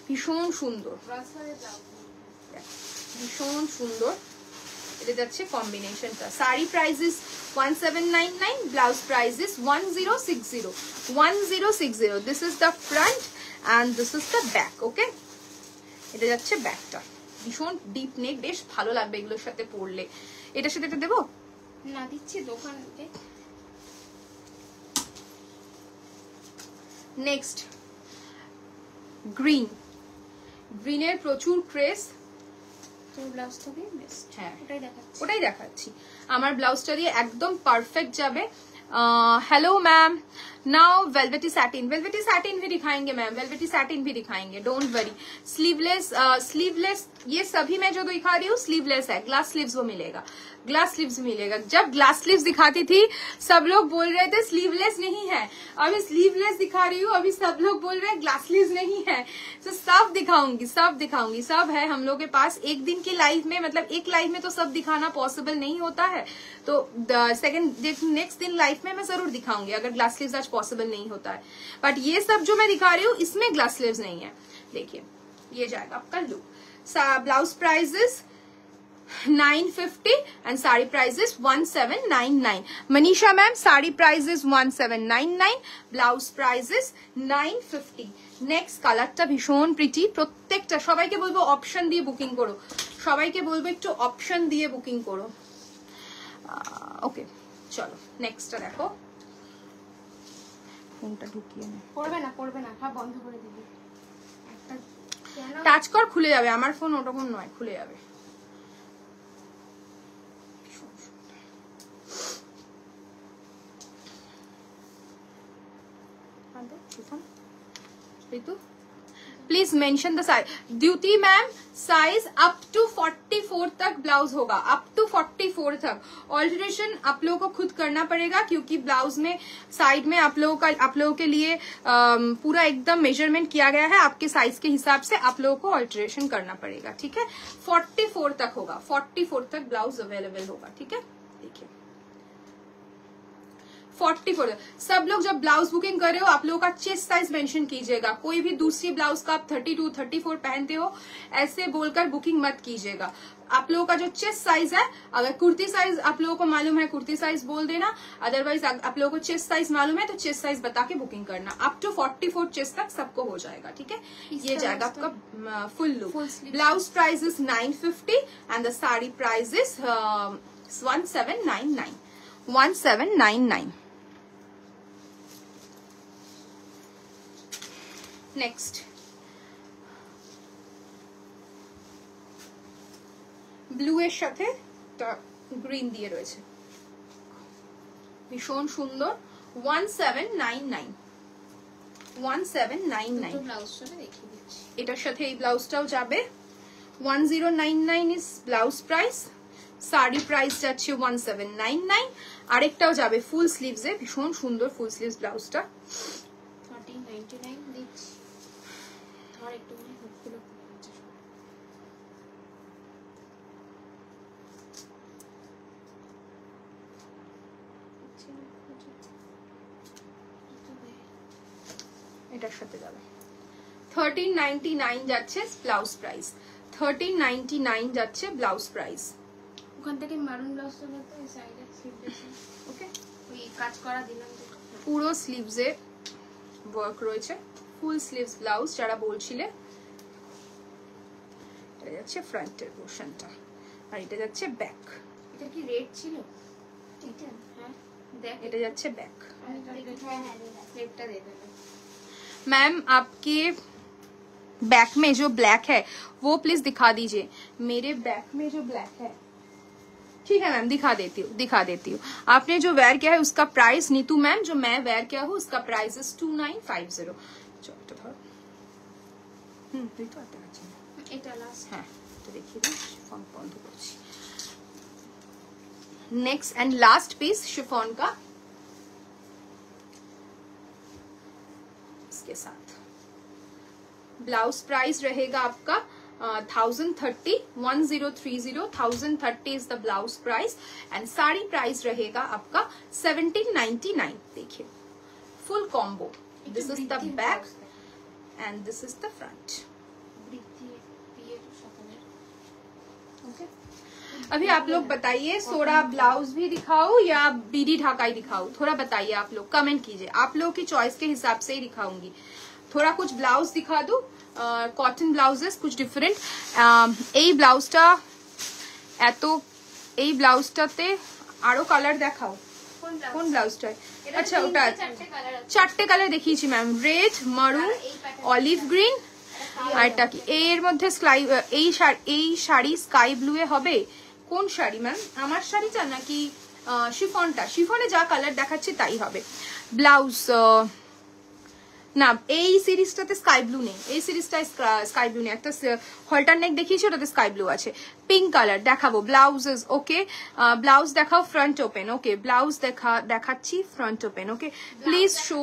ভীষণ সুন্দর, ভীষণ সুন্দর। এটা যাচ্ছে কম্বিনেশনটা। Sari prices 1799, blouse prices 1060, 1060। This is the front and this is the back. Okay, এটা যাচ্ছে ব্যাকটা, ভীষণ ডিপ নেক, বেশ ভালো লাগবে এগুলোর সাথে পরলে। এটার সাথে এটা দেবো না, দিচ্ছি দোকানে। নেক্সট গ্রিন, গ্রিনের প্রচুর ক্রেজ। তোর ব্লাউজটা দিয়ে বেস্ট, হ্যাঁ ওটাই দেখাচ্ছি, ওটাই দেখাচ্ছি। আমার ব্লাউজটা দিয়ে একদম পারফেক্ট যাবে। Hello ma'am, now velvety satin भी दिखाएंगे मैम, वेलवेटी सैटिन भी दिखाएंगे, डोंट वरी। स्लीवलेस, स्लीवलेस ये सभी मैं जो दिखा रही हूँ स्लीवलेस है, ग्लास स्लीव्स वो मिलेगा, ग्लास स्लीव्स मिलेगा। जब ग्लास स्लीव्स दिखाती थी सब लोग बोल रहे थे स्लीवलेस नहीं है, अभी स्लीवलेस दिखा रही हूँ, अभी सब लोग बोल रहे हैं ग्लास स्लीव्स नहीं है। तो सब दिखाऊंगी, सब है हम लोग के पास। एक दिन की लाइव में, मतलब एक लाइव में तो सब दिखाना पॉसिबल नहीं होता है, तो सेकंड नेक्स्ट दिन लाइव में मैं जरूर दिखाऊंगी अगर ग्लास स्लीव्स आज पॉसिबल नहीं होता है। बट ये सब जो मैं दिखा रही हूँ इसमें ग्लास स्लीव्स नहीं है। देखिए ये जाएगा आपका look. Blouse prices 950 and sari prices 1799। Manisha ma'am sari prices 1799, blouse prices 950। Next कलरটা ভীষণ প্রিটি। প্রত্যেকটা সবাইকে বলবো অপশন দিয়ে বুকিং করো, সবাইকে বলবো একটু অপশন দিয়ে বুকিং করো। ওকে চলো নেক্সটটা দেখো। ফোনটা ঢুকিয়ে নে, পড়বে না, সব বন্ধ করে দিবি। একটা টাচ কর খুলে যাবে, আমার ফোন ওরকম নয়, খুলে যাবে। Please mention the size. Dyuti ma'am size up to 44 तक ब्लाउज होगा, अप टू 44 तक। ऑल्टरेशन आप लोगों को खुद करना पड़ेगा क्योंकि ब्लाउज में साइड में आप लोगों के लिए पूरा एकदम मेजरमेंट किया गया है, आपके साइज के हिसाब से आप लोगों को ऑल्टरेशन करना पड़ेगा, ठीक है? 44 तक होगा, 44 तक ब्लाउज अवेलेबल होगा, ठीक है? देखिए 44। सब लोग जब ब्लाउज बुकिंग कर रहे हो आप लोगों का चेस्ट साइज मेंशन कीजिएगा। कोई भी दूसरी ब्लाउज का आप 32, 34 पहनते हो ऐसे बोलकर बुकिंग मत कीजिएगा। आप लोगों का जो चेस्ट साइज है, अगर कुर्ती साइज आप लोगों को मालूम है कुर्ती साइज बोल देना, अदरवाइज आप लोगों को चेस्ट साइज मालूम है तो चेस्ट साइज बता के बुकिंग करना। अप टू 44 चेस्ट तक सबको हो जाएगा, ठीक है। ये जाएगा आपका full look. Blouse price is 950 and the sari price is 1799। 1799। Next blue এর সাথে গ্রিন দিয়ে রয়েছে, ভীষণ সুন্দর। 1799। 1799 ব্লাউজটা দেখিয়ে দিচ্ছি। এটার সাথে এই ব্লাউজটাও যাবে। 1099 is blouse price, sari price যাচ্ছে 1799। আরেকটাও যাবে ফুল স্লিভসে, ভীষণ সুন্দর ফুল স্লিভস ব্লাউজটা। 1399 দিচ্ছি। আর একটু হুকগুলো এটার সাথে যাবে 1399 যাচ্ছে ব্লাউজ প্রাইস। 1399 যাচ্ছে ব্লাউজ প্রাইস। ওখান থেকে মারুন ব্লাউজটা মতো এই সাইডে স্লিভস, ওকে, ওই কাজ করা দিলাম। পুরো স্লিভসে ওয়ার্ক রয়েছে, ফুল স্লিভস ব্লাউজ যারা বলছিলে। এটা যাচ্ছে ফ্রন্টের পোরশনটা আর এটা যাচ্ছে ব্যাক। এটা কি রেড ছিল? এটা হ্যাঁ দেখ, এটা যাচ্ছে ব্যাক। রেডটা দে দেবে। मैम आपके बैक में जो ब्लैक है वो प्लीज दिखा दीजिए। मेरे बैक में जो ब्लैक है, ठीक है मैम दिखा देती हूँ। आपने जो वेयर किया है उसका प्राइस, नीतू मैम जो मैं वेयर किया हूँ उसका प्राइस इज 2950। এটা লাস্ট। হ্যাঁ তো দেখিয়ে দিই, শিফন বন্ধ করছি। Next and last piece chiffon का इसके साथ ब्लाउज प्राइस रहेगा आपका 1030। 1030 1030 is the blouse price and sari price रहेगा आपका 1799। देखिए full combo. This is the back and this is the front. अभी आप लोग बताइए सोड़ा ब्लाउज भी दिखाऊं या बीडी ढाकाई दिखाऊं, थोड़ा बताइए आप लोग, कमेंट कीजिए। आप लोग की चॉइस के हिसाब से ही दिखाऊंगी। थोड़ा कुछ ब्लाउज दिखा दूं, कॉटन ब्लाउजेस कुछ डिफरेंट। এই ব্লাউজটা এত, এই ব্লাউজটাতে আরো কালার দেখাও। কোন ব্লাউজটা? আচ্ছা ওটা চারটে কালার দেখিয়েছি ম্যাম, রেড, মারুন, অলিভ গ্রিন আর এটা কি এর মধ্যে স্কাই, এই শাড়ি স্কাই ব্লু এ হবে। কোন শাড়ি ম্যাম? আমার শাড়িটা নাকি শিফনটা? শিফনে যা কালার দেখাচ্ছে তাই হবে। ব্লাউজ না এই সিরিজটাতে স্কাই ব্লু নেই, এই সিরিজটায় স্কাই ব্লু নেই। একটা হল্টার নেক দেখিয়েছি ওটাতে স্কাই ব্লু আছে। পিঙ্ক কালার দেখাবো। ব্লাউজেস ওকে, ব্লাউজ দেখাও ফ্রন্ট ওপেন। ওকে ব্লাউজ দেখাচ্ছি front open. Okay please show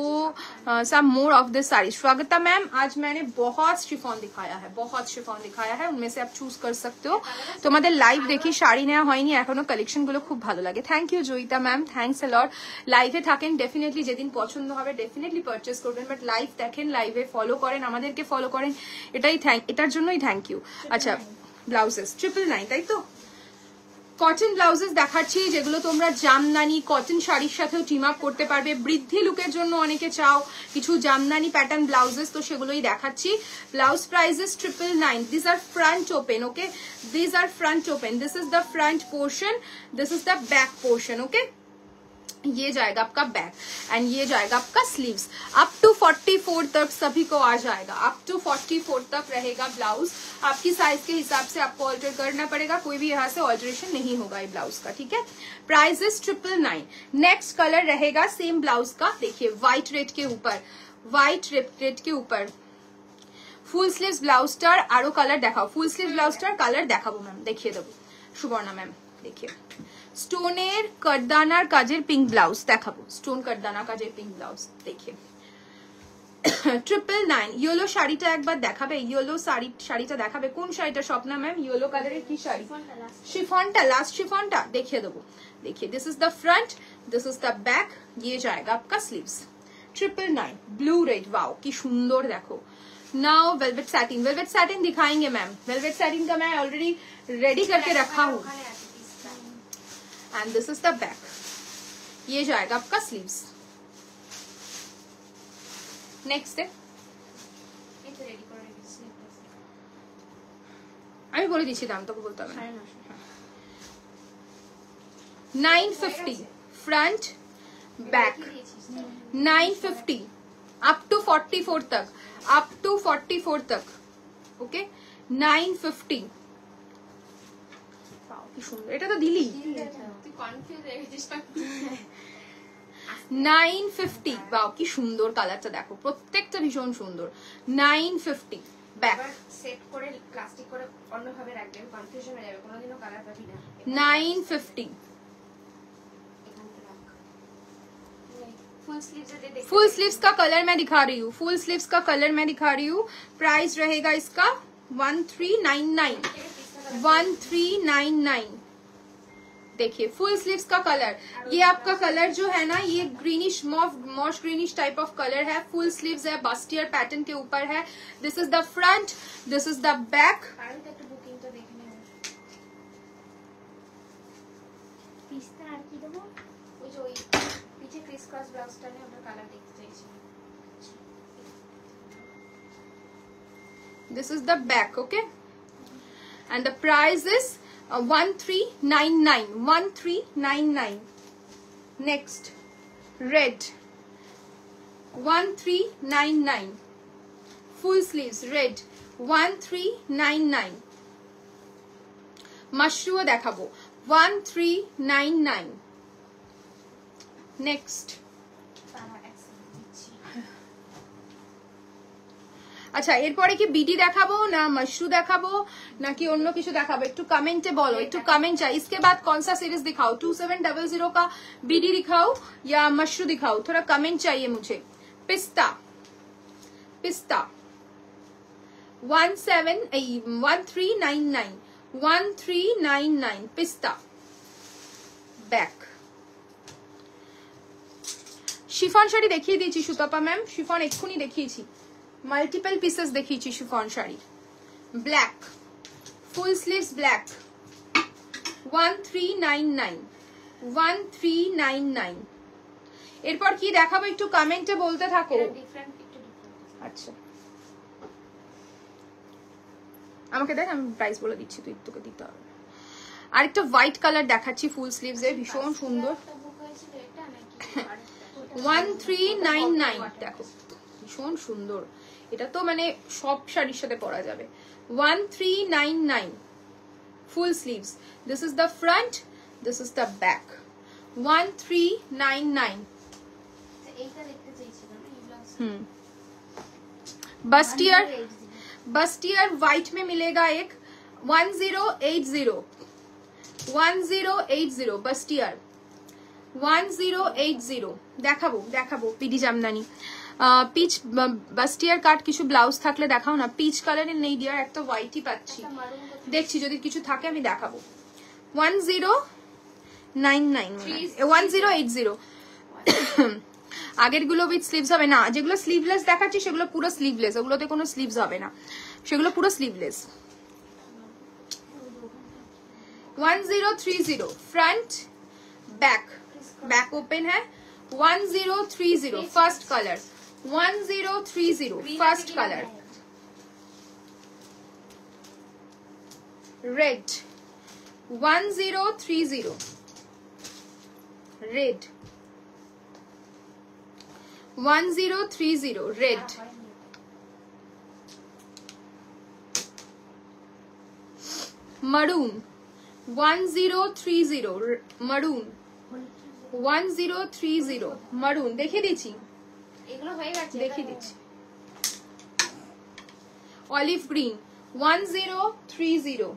some more of this sari. Swagata ma'am आज मैंने बहुत शिफॉन दिखाया है, बहुत शिफॉन दिखाया है, उनमें से आप चूज कर सकते हो। তোমাদের লাইভ দেখি শাড়ি নেওয়া হয়নি এখনো, কালেকশন গুলো খুব ভালো লাগে। Thank you Joyita ma'am, thanks a lot. লাইভে থাকেন ডেফিনেটলি, যেদিন পছন্দ হবে ডেফিনেটলি পারচেজ করবেন, বাট লাইভ দেখেন, লাইভে ফলো করেন, আমাদেরকে ফলো করেন, এটার জন্যই থ্যাংক ইউ। আচ্ছা ব্লাউজেস 999 তাই তো? কটন ব্লাউজেস দেখাচ্ছি যেগুলো তোমরা জামদানি কটন শাড়ির সাথেও টিম আপ করতে পারবে। বৃদ্ধি লুকের জন্য অনেকে চাও কিছু জামদানি প্যাটার্ন ব্লাউজেস, তো সেগুলোই দেখাচ্ছি। Blouse prices 999। This are front open. Okay this are front open. This is the front portion, this is the back portion. Okay ये जाएगा आपका बैक एंड ये जाएगा आपका स्लीव्स। अप टू 44 तक सभी को आ जाएगा, अप टू 44 तक रहेगा ब्लाउज। आपकी साइज के हिसाब से आपको ऑल्टर करना पड़ेगा, कोई भी यहाँ से ऑल्टरेशन नहीं होगा ये ब्लाउज का, ठीक है। Price is 999। नेक्स्ट कलर रहेगा सेम ब्लाउज का, देखिए व्हाइट रेड के ऊपर, व्हाइट रेड के ऊपर ফুল স্লিভস ব্লাউজটার আরো কালার দেখাও। ফুল স্লিভস ব্লাউজটার কালার দেখাবো ম্যাম, দেখিয়ে দেবো। সুবর্ণা ম্যাম देखिए স্টোনের কাটদানার কাজের পিঙ্ক ব্লাউজ দেখাবো। স্টোন কাটদানা কাজের পিঙ্ক ব্লাউজ देखिए 999 ইয়েলো শাড়িটা একবার দেখাবে, ইয়েলো শাড়িটা দেখাবে। কোন শাড়িটা স্বপ্না ম্যাম? ইয়েলো কালারের কি শাড়ি? শিফনটা, লাস্ট শিফনটা দেখিয়ে দেবো। देखिए this is the front, this is the back, ये जाएगा आपका स्लीव्स। 999 ब्लू रेड, वाओ की सुंदर देखो। Now velvet satin, velvet satin दिखाएंगे मैम। वेलवेट सैटिन का मैं ऑलरेडी रेडी करके रखा हूँ। And this is the back, ये जाएगा आपका स्लीव्स। नेक्स्ट है, আমি বলে দিচ্ছি দাম, তোকে বলতে হবে না। 950 फ्रंट बैक, 950 अप टू 44 तक, अप टू 44 तक। ओके 950। কি সুন্দর, এটা তো দিলি। তুই কনফিউজ হয়ে গেছিস। 950, বাও কি সুন্দর কালারটা দেখো, প্রত্যেকটা ভীষণ সুন্দর। 950 ব্যাক, সেট করে প্লাস্টিক করে অন্যভাবে রাখলে কনফিউশন হয়ে যাবে, কোনোদিনও কালার পাবি না। 950 फुल स्लीव्स दे दे। फुल स्लीव्स का कलर मैं दिखा रही हूँ, फुल स्लीव्स का कलर मैं दिखा रही हूँ। प्राइस रहेगा इसका 1399, 1399। देखिए फुल स्लीव्स का कलर, ये आपका कलर जो है ना, ये greenish मॉश greenish type of colour है। फुल स्लीव्स है, बस्टियर पैटर्न के ऊपर है। This is the front, this is the back. Booking तो देखने में पिस्ता আর কি দেবো, ওই যে ওই পিছে ক্রিস ক্রস ব্লাউজটা নিয়ে ওটা কালার দেখতে চাইছি। This is the back, okay? And the price is 1399, 1399. Next, red, 1399. Full sleeves, red, 1399. Mushroom দেখাবো 1399. Next. আচ্ছা এরপরে কি বিডি দেখাবো না মশরু দেখাবো নাকি অন্য কিছু দেখাবো, একটু কমেন্টে বলো, একটু कमेंट चाहिए। इसके बाद कौन सा सीरीज दिखाओ, 2700 का बीडी दिखाओ या मशरू दिखाओ, थोड़ा कमेंट चाहिए मुझे। पिस्ता, पिस्ता 1399, 1399 पिस्ता बैक। शिफॉन শাড়ি দেখিয়ে দিয়েছি সুতপা ম্যাম, শিফন এক্ষুনি দেখিয়েছি, মাল্টিপল পিসেস দেখিয়েছি শিফন শাড়ি। ব্ল্যাক, ফুল স্লিভস ব্ল্যাক, 1399, 1399। এরপর কি দেখাবো একটু কমেন্টে বলতে থাকো। আচ্ছা আমাকে দেখ, আমি প্রাইস বলে দিচ্ছি, তুই তোকে দিতে হবে। আরেকটা হোয়াইট কালার দেখাচ্ছি ফুল স্লিভস এর, ভীষণ সুন্দর। 1399 দেখো, ভীষণ সুন্দর। এটা তো মানে সব শাড়ির সাথে পরা যাবে। 1399 ফুল sleeves, this is the front, this is the back. 1399। Bustier, bustier white में मिलेगा एक 1080, 1080 बस्टियर 1080। দেখাবো দেখাবো পিডি জামদানি, পিচ বাস্টিয়ার কাট কিছু ব্লাউজ থাকলে দেখাও না। পিচ কালারের নেই ডিয়ার, একটা হোয়াইটই পাচ্ছি, দেখছি যদি কিছু থাকে আমি দেখাবো। 1099, 1080। আগের গুলো উইথ স্লিভস হবে না, যেগুলো স্লিভলেস দেখাচ্ছি সেগুলো পুরো স্লিভলেস, ওগুলোতে কোনো স্লিভস হবে না, সেগুলো পুরো sleeveless. 1030 front back, back open है। 1030 first colour, 1030 first colour red, 1030 red, 1030 red. Maroon 1030 maroon, 1030 maroon দেখিয়ে দিচ্ছি, এগুলো হয়ে গেছে, দেখিয়ে দিচ্ছি। অলিভ গ্রিন 1030,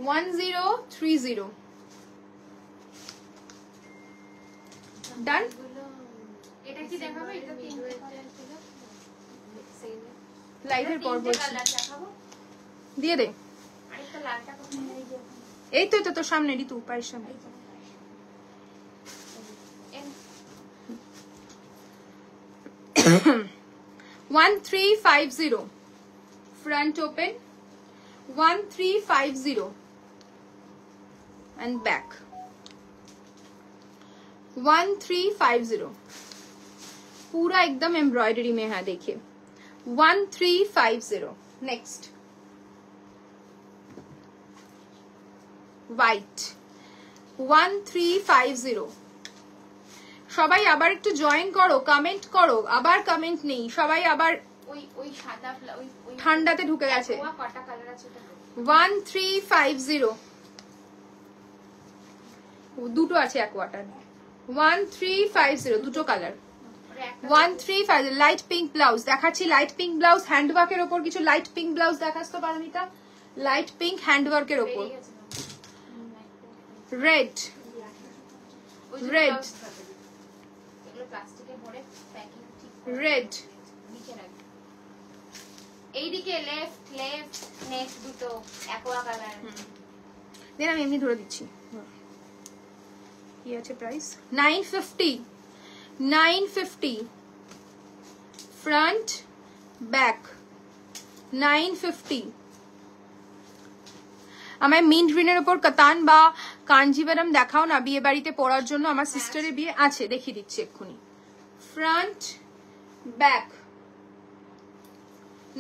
1030 ডান। এটা কি দেখাবো? এটা তিনটে কালার ছিল, লাইভের পর বলছি, কালার দেখাবো। দিয়ে দে। আরেকটা লালটা কোথায়? এই তো এটা তো সামনে ঋতু, পায়ের সামনে। N 1350 front open, 1350 and back, 1350 पूरा एकदम एम्ब्रॉयडरी में है, देखिए 1350। Next white 1350। সবাই আবার একটু জয়েন করো, কমেন্ট করো, আবার কমেন্ট নেই, সবাই আবার ওই সাদা ওই ঠান্ডাতে ঢুকে গেছে। কটা কালার আছে ওটা? 1350 দুটো আছে অ্যাকোয়াটার। 1350 দুটো কালার। 1350 লাইট পিঙ্ক ব্লাউজ দেখাচ্ছি, লাইট পিঙ্ক ব্লাউজ হ্যান্ডওয়ার্কের ওপর, কিছু লাইট পিঙ্ক ব্লাউজ দেখাস তো পারমিতা, লাইট পিঙ্ক হ্যান্ডওয়ার্কের ওপর। Red red red. এইদিকে লেফট লেফট নেক্সট দুটো অ্যাকোয়া কালার। দেন আমি এমনি ধরে দিচ্ছি। কি আছে প্রাইস? 950 950 front back 950। আমায় মিন্ট গ্রিনের উপর কাতান বা কাঞ্জিভারাম দেখাও না, বিয়ে বাড়িতে পরার জন্য। আমার সিস্টারের বিয়ে আছে, দেখিয়ে দিচ্ছি এক্ষুনি। Front back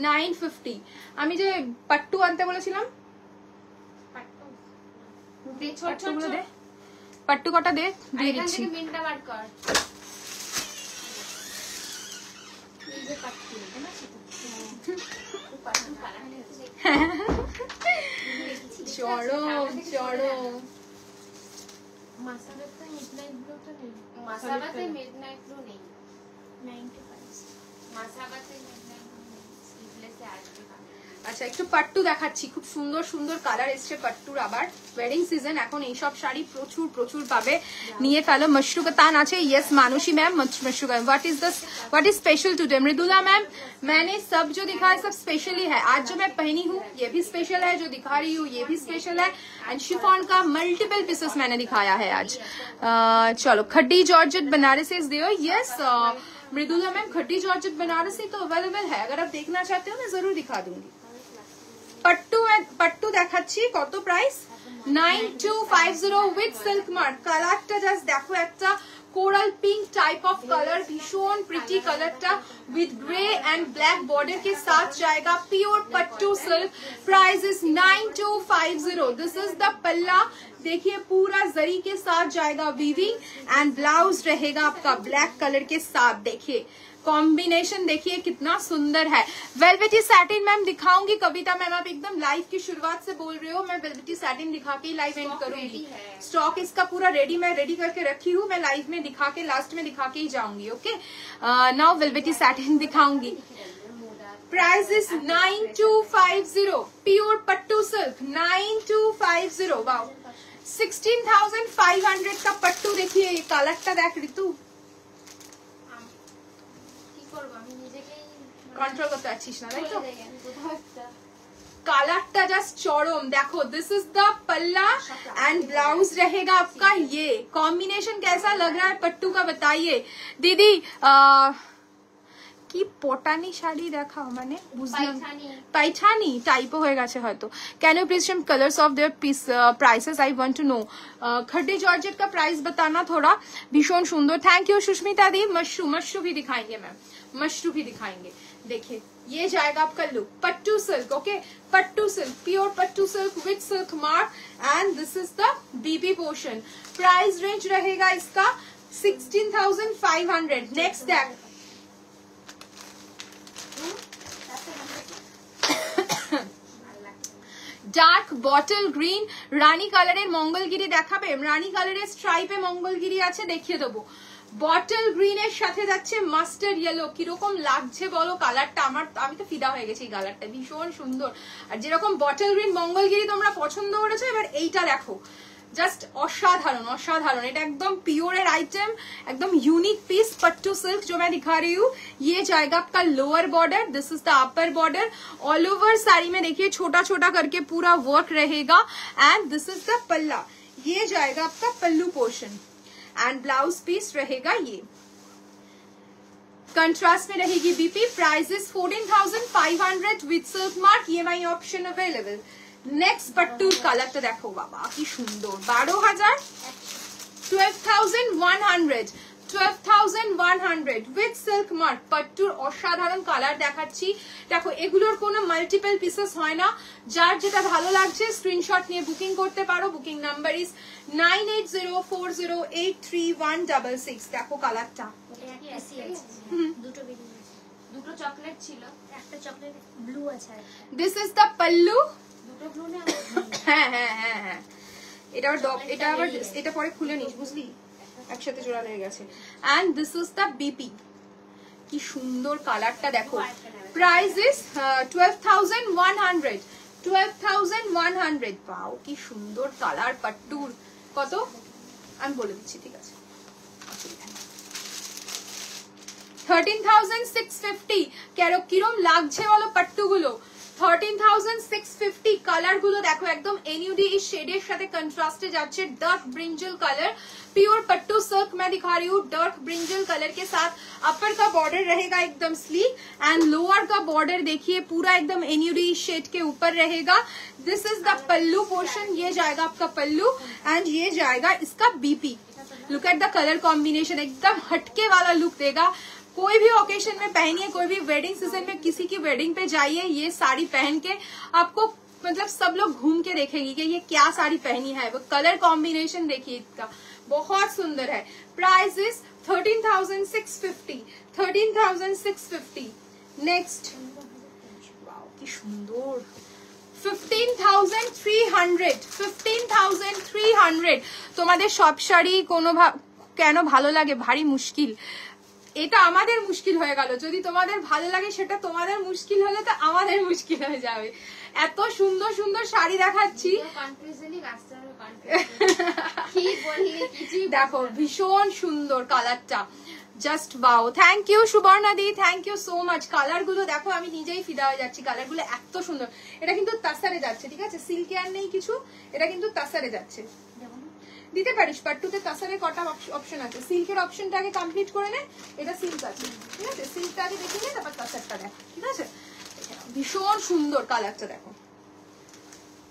950। আমি যে পাট্টু আনতে বলেছিলাম, পাট্টুগুলো দে, পাট্টু কটা দে, দিয়ে দিচ্ছি। মিন্টটা বার কর। চরম চরম। মাসাবাতে মিডনাইট ব্লু তো নেই, মাসাবাতে মিডনাইট ব্লু নেই, 95 মাসাবাতে মিডনাইট ব্লু নেই, স্লিভলেসে আসবে। আচ্ছা একটু পাট্টু দেখাচ্ছি, খুব সুন্দর সুন্দর কালার এসছে পাট্টুর। আবার ওয়েডিং সিজন, এখন এইসব শাড়ি প্রচুর প্রচুর পাবে, নিয়ে ফেলো। মশরু কাতান আছে, यस मानुषी मैम मशरू का। What is special today? Mridula ma'am, मैंने सब जो दिखाया सब स्पेशली है। आज जो मैं पहनी हूँ ये भी स्पेशल है, जो दिखा रही हूँ ये भी स्पेशल है। एंड शिफॉन का मल्टीपल पीसेस मैंने दिखाया है आज। चलो खड्डी जॉर्जेट बनारसी दियो, yes Mridula ma'am, khaddi georgette Banarasi तो अवेलेबल है, अगर आप देखना चाहते हो मैं जरूर दिखा दूंगी। पट्टू দেখাচ্ছি, কত প্রাইস? 9250 with silk mark. কালারটা জাস্ট দেখো, একটা coral pink type of colour, भीषण प्रिटी कलरটা with grey and black border के साथ जाएगा। Pure pattu silk, price is 9250। This is the palla, देखिए पूरा जरी के साथ जाएगा वीविंग, एंड ब्लाउज रहेगा आपका ब्लैक कलर के साथ। देखिए कॉम्बिनेशन देखिए कितना सुंदर है। वेलवेटी सैटिन मैम दिखाऊंगी, कविता मैम आप एकदम लाइव की शुरुआत से बोल रहे हो, मैं वेलवेटी सैटिन दिखा के लाइव एंड करूंगी। स्टॉक इसका पूरा रेडी, मैं रेडी करके रखी हूँ, मैं लाइव में दिखा के लास्ट में दिखा के ही जाऊंगी। ओके नाउ वेलवेटी सैटिन दिखाऊंगी। Price is 9250 pure pattu silk 9250। Wow 16,500 का पट्टू। देखिए ये कलरটা देख ऋतु, कंट्रोल करते पारছিস না তাই তো? কালারটা জাস্ট চরম দেখো। This is the palla and blouse रहेगा आपका। ये कॉम्बिनेशन कैसा लग रहा है पट्टू का बताइए दीदी। কি পটানি শাড়ি দেখাও, মানে বুঝলাম পাইঠানি টাইপও হয়ে গেছে হয়তো। Can you please some colours of their piece prices, I want to know. Khaddi georgette का प्राइस बताना थोड़ा। भीषण सुंदर, थैंक यू सुष्मिता दी। मशरू भी दिखाएंगे मैम, मशरू भी दिखाएंगे। देखिए ये जाएगा आपका look, pattu silk. Okay pattu silk, pure pattu silk with silk mark, and this is the BB portion. Price range रहेगा इसका 16,500। Next that dark bottle green rani কালারের মঙ্গলগিরি দেখাবে? রানী কালারের স্ট্রাইপে মঙ্গলগিরি আছে, দেখিয়ে দেবো। বটল গ্রিনের সাথে যাচ্ছে মাস্টার্ড ইয়েলো। কিরকম লাগছে বলো কালারটা? আমি তো ফিদা হয়ে গেছি এই কালারটা, ভীষণ সুন্দর। আর যেরকম বটল গ্রিন মঙ্গলগিরি তোমরা পছন্দ করেছো, এবার এইটা দেখো জাস্ট অসাধারণ অসাধারণ, এটা एकदम प्योर आइटम, एकदम यूनिक पीस पट्टू सिल्क जो मैं दिखा रही हूँ। ये जाएगा आपका lower border, this is the upper border. All over sari में देखिए छोटा छोटा करके पूरा वर्क रहेगा एंड दिस इज द पल्ला, ये जाएगा आपका pallu portion and blouse piece रहेगा ये। कंट्रास्ट में रहेगी BP. Price is 14,500 with silk mark, EMI option available. Next पट्टूर कालारটা দেখো বাবা কি সুন্দর, 12,000 12,100 12,100 উইথ সিল্ক মার্ক পট্টুর অসাধারণ কালার দেখাচ্ছি। দেখো এগুলোর কোনো মাল্টিপল পিসেস হয় না, যার যেটা ভালো লাগছে স্ক্রিনশট নিয়ে বুকিং করতে পারো। Booking number is 9804083166। দেখো কালারটা, দুটো চকলেট ছিল, একটা চকলেট ব্লু আছে। This is the pallu. দুটো ব্লু না, হ্যাঁ হ্যাঁ হ্যাঁ হ্যাঁ, এটা আবার এটা পরে খুলে নিস, বুঝলি একসাথে জোড়া লেগে গেছে। And this is the BP, কি সুন্দর কালারটা দেখো। Price is 12,100 12,100। পাও কি সুন্দর কালার পট্টুর। কত আমি বলে দিচ্ছি, ঠিক আছে 13,650। কিরম লাগছে বলো পট্টুগুলো, 13,650। কালার গুলো দেখো একদম एन्यूडी इस शेडेर साथे कंट्रास्टे जाच्छे, dark brinjal colour pure pattu silk मैं दिखा रही हूँ। डार्क ब्रिंजल कलर के साथ अपर का बॉर्डर रहेगा एकदम स्लीक एंड लोअर का बॉर्डर देखिए पूरा एकदम एन्यूडी शेड के ऊपर रहेगा। This is the pallu portion, ये जाएगा आपका पल्लू एंड ये जाएगा इसका BP. Look at the colour combination, एकदम हटके वाला लुक देगा। कोई भी ओकेशन में पहनिए, कोई भी वेडिंग सीजन में किसी की वेडिंग पे जाइए, ये साड़ी पहन के आपको मतलब सब लोग घूम के देखेंगे कि ये क्या साड़ी पहनी है। वो कलर कॉम्बिनेशन देखिए इसका बहुत सुंदर है। Price is 13,650 13,650। नेक्स्ट की सुंदर 15,300 15,300। তোমাদের সব শাড়ি কোনো কেন ভালো লাগে ভারী মুশকিল, এটা আমাদের মুশকিল হয়ে গেল। যদি তোমাদের ভালো লাগে সেটা তোমাদের মুশকিল হলে তো আমাদের মুশকিল হয়ে যাবে। এত সুন্দর সুন্দর শাড়ি দেখাচ্ছি, দেখো ভীষণ সুন্দর কালারটা, just wow. Thank you Suborna দি, thank you so much. Colour গুলো দেখো আমি নিজেই ফিদা হয়ে যাচ্ছি, কালার গুলো এত সুন্দর। এটা কিন্তু তাসারে যাচ্ছে, ঠিক আছে, সিল্কে আর নেই কিছু, এটা কিন্তু তাসারে যাচ্ছে। দিতে পারিস পাট্টুতে তাসারে কটা অপশন আছে, সিল্কের অপশনটা আগে কমপ্লিট করে নে। এটা সিল্ক আছে, ঠিক আছে, সিল্কটা আগে দেখে নে, তারপর তাসারটা দেখ, ঠিক আছে। ভীষণ সুন্দর কালারটা দেখো,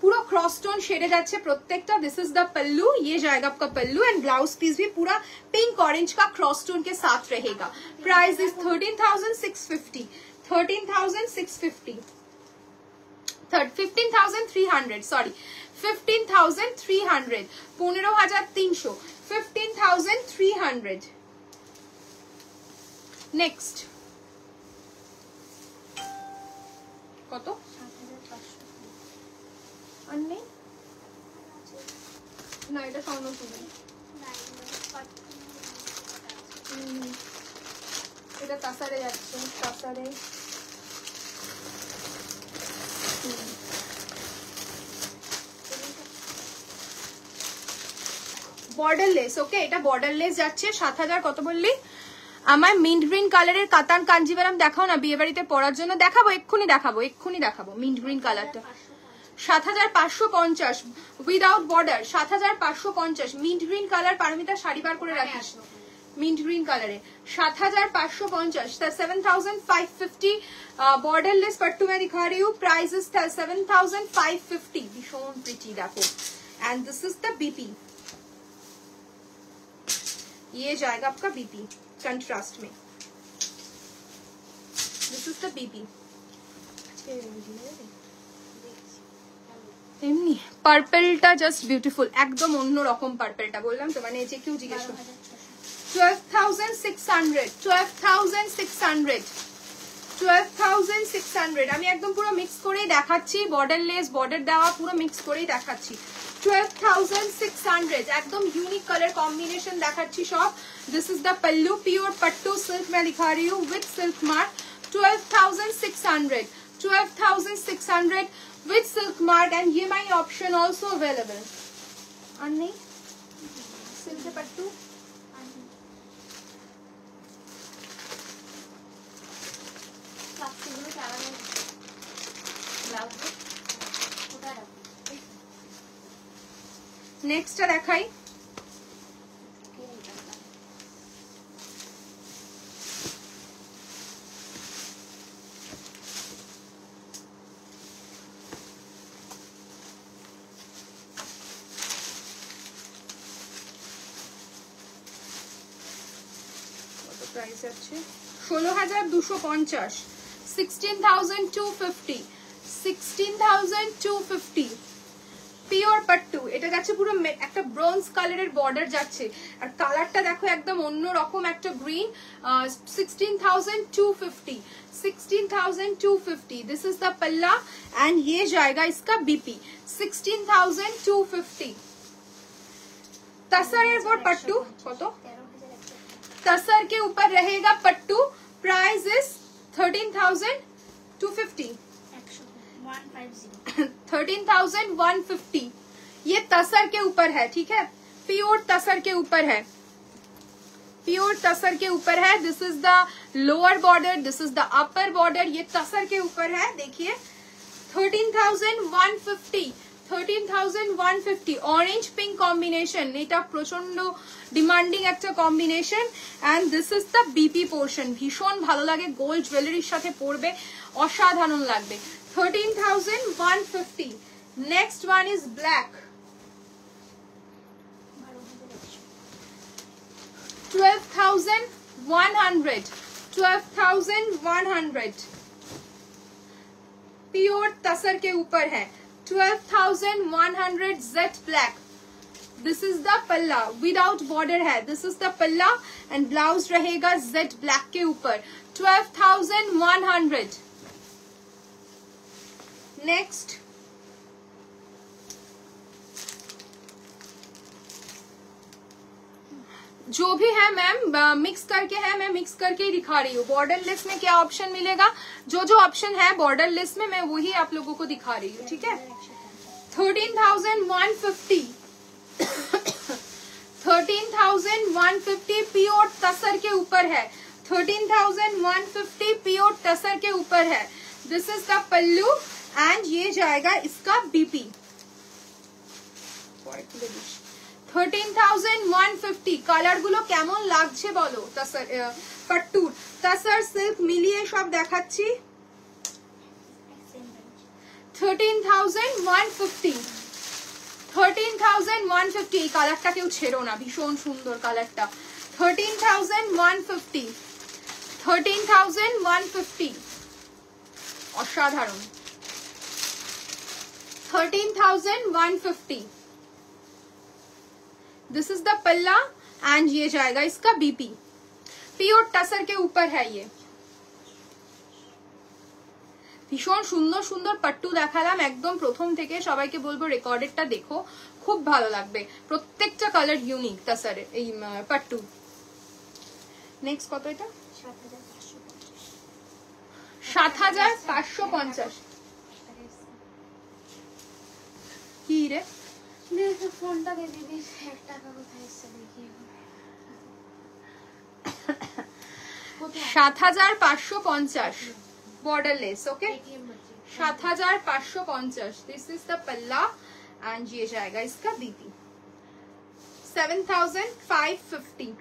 पूरा क्रॉस टोन शेडे जाच्छे प्रत्येकटा। दिस इज द पल्लू, ये जाएगा आपका पल्लू एंड ब्लाउज पीस भी पूरा पिंक ऑरेंज का क्रॉस टोन के साथ रहेगा। Price is 13,650 13,650 15,300 sorry 15,300 15,300 15,300। नेक्स्ट কত আর নেই না, এটা সাউন্ড শুনে এটা তাসারে যাচ্ছে, তাসারে বর্ডারলেস। ওকে, এটা বর্ডারলেস যাচ্ছে 7,000। কত বললি? আমার মিন্ট গ্রিন কালারের কাতান কাঞ্জিভারাম দেখাও না, বিয়ে বাড়িতে পরার জন্য। দেখাবো, এক্ষুনি দেখাবো মিন্ট গ্রিন কালারটা। 7,550 without border, 7,550 mint green colour. Paromita sari বার করে রাখিস মিন্ট গ্রিন কালারে, 7,550 7,550 बॉर्डरलेस पट्टू मैं दिखा रही हूँ। Price is 7,550। भीषण प्रिटी देखो and this is the BP, ये जाएगा आपका बीपी कंट्रास्ट में। This is the BP. এমনি পার্পলটা জাস্ট বিউটিফুল, একদম অন্যরকম পার্পলটা, বললাম তো, মানে যে কেউ জিজ্ঞেস করবে। 12,600 12,600 12,600। আমি একদম পুরো মিক্স করেই দেখাচ্ছি, বর্ডারলেস বর্ডার দেওয়া পুরো মিক্স করেই দেখাচ্ছি। 12,600 एकदम यूनिक कलर कॉम्बिनेशन देखाচ্ছি সব। This is the pallu, pure pattu silk मैं दिखा रही हूँ with silk mark. 12,600 12,600 with silk mark and EMI option also available। আর নেই সিল্কে পাট্টু? বাক্সগুলো চালানো ব্লাউজ কোথায় রাখবো? নেক্সটটা দেখাই। প্রাইস আছে 16,250, 16,250, 16,250 পিওর পাট্টু। এটা যাচ্ছে পুরো একটা ব্রোঞ্জ কালারের বর্ডার যাচ্ছে, আর কালারটা দেখো একদম অন্য রকম একটা green. 16,250, 16,250 this is the palla and ये जाएगा इसका बीपी 16,250। तसर पर पट्टू कत? तसर के ऊपर रहेगा पट्टू, प्राइस इज 13,250, 13,150। ये तसर के ऊपर है, ठीक है, प्योर तसर के ऊपर है, प्योर तसर के ऊपर है। This is the lower border, this is the upper border, ये तसर के ऊपर है। देखिए 13,150, 13,150। ऑरेंज पिंक कॉम्बिनेशन, এটা প্রচন্ড ডিমান্ডিং একটা combination. And this is the BP portion, ভীষণ ভালো লাগে, গোল্ড জুয়েলারির সাথে পরবে অসাধারণ লাগবে। 13,150। Next one is black, 12,100, 12,100 pure tussar के ऊपर है। 12,100 jet black. This is the palla, without border है, this is the palla and blouse रहेगा जेट ब्लैक के ऊपर। 12,100। नेक्स्ट जो भी है मैम मिक्स करके है, मैं मिक्स करके ही दिखा रही हूँ। बॉर्डर लिस्ट में क्या ऑप्शन मिलेगा, जो जो ऑप्शन है बॉर्डर लिस्ट में मैं वही आप लोगों को दिखा रही हूँ, ठीक है। 13,150, 13,150 प्योर तसर के ऊपर है, 13,150 प्योर तसर के ऊपर है। This is the pallu and ये जाएगा इसका बीपी। 13,150। কালার গুলো কেমন লাগছে বলো, তসর পাট্টু তসর সিল্ক মিলিয়ে সব দেখাচ্ছি। 13,150, 13,150। এই কালারটা কেউ ছেড়ো না, ভীষণ সুন্দর কালারটা। 13,150, 13,150 অসাধারণ। 13,150। This is the palla and ये जाएगा इसका बीपी। प्योर टसर के ऊपर है ये। ভীষণ সুন্দর সুন্দর পাট্টু দেখালাম একদম প্রথম থেকে, সবাইকে বলবো রেকর্ডেডটা দেখো, খুব ভালো লাগবে, প্রত্যেকটা কালার ইউনিক তাসারে এই পাট্টু। নেক্সট কত এটা? 7,550। কি রে देखो फोनটা दे दीदी, 1 টাকা কোথায় এসে দেখি। 7,550 borderless, okay. 7,550। This is the palla and ये जाएगा इसका बीपी। 7,550,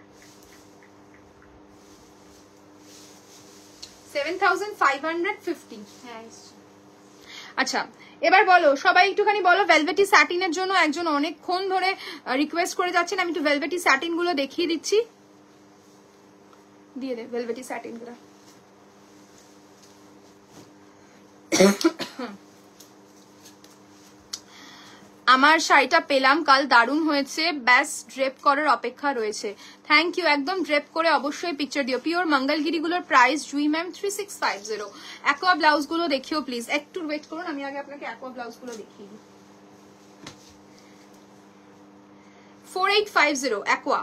7,550। আচ্ছা এবার বলো সবাই একটুখানি বলো, ভেলভেটি স্যাটিনের জন্য একজন অনেকক্ষণ ধরে রিকোয়েস্ট করে যাচ্ছেন, আমি একটু ভেলভেটি স্যাটিন গুলো দেখিয়ে দিচ্ছি। দিয়ে দে ভেলভেটি স্যাটিন গুলো। আমার শাড়িটা পেলাম কাল, দারুণ হয়েছে, ব্যাস ড্রেপ করার অপেক্ষা রয়েছে। থ্যাংক ইউ, একদম ড্রেপ করে অবশ্যই পিকচার দিও। পিওর মঙ্গলগিরি গুলোর প্রাইস জুই ম্যাম 3650। অ্যাকোয়া ব্লাউজ গুলো দেখিও প্লিজ, একটু ওয়েট করুন, আমি আগে আপনাকে অ্যাকোয়া ব্লাউজ গুলো দেখিয়ে দিই। 4850 aqua,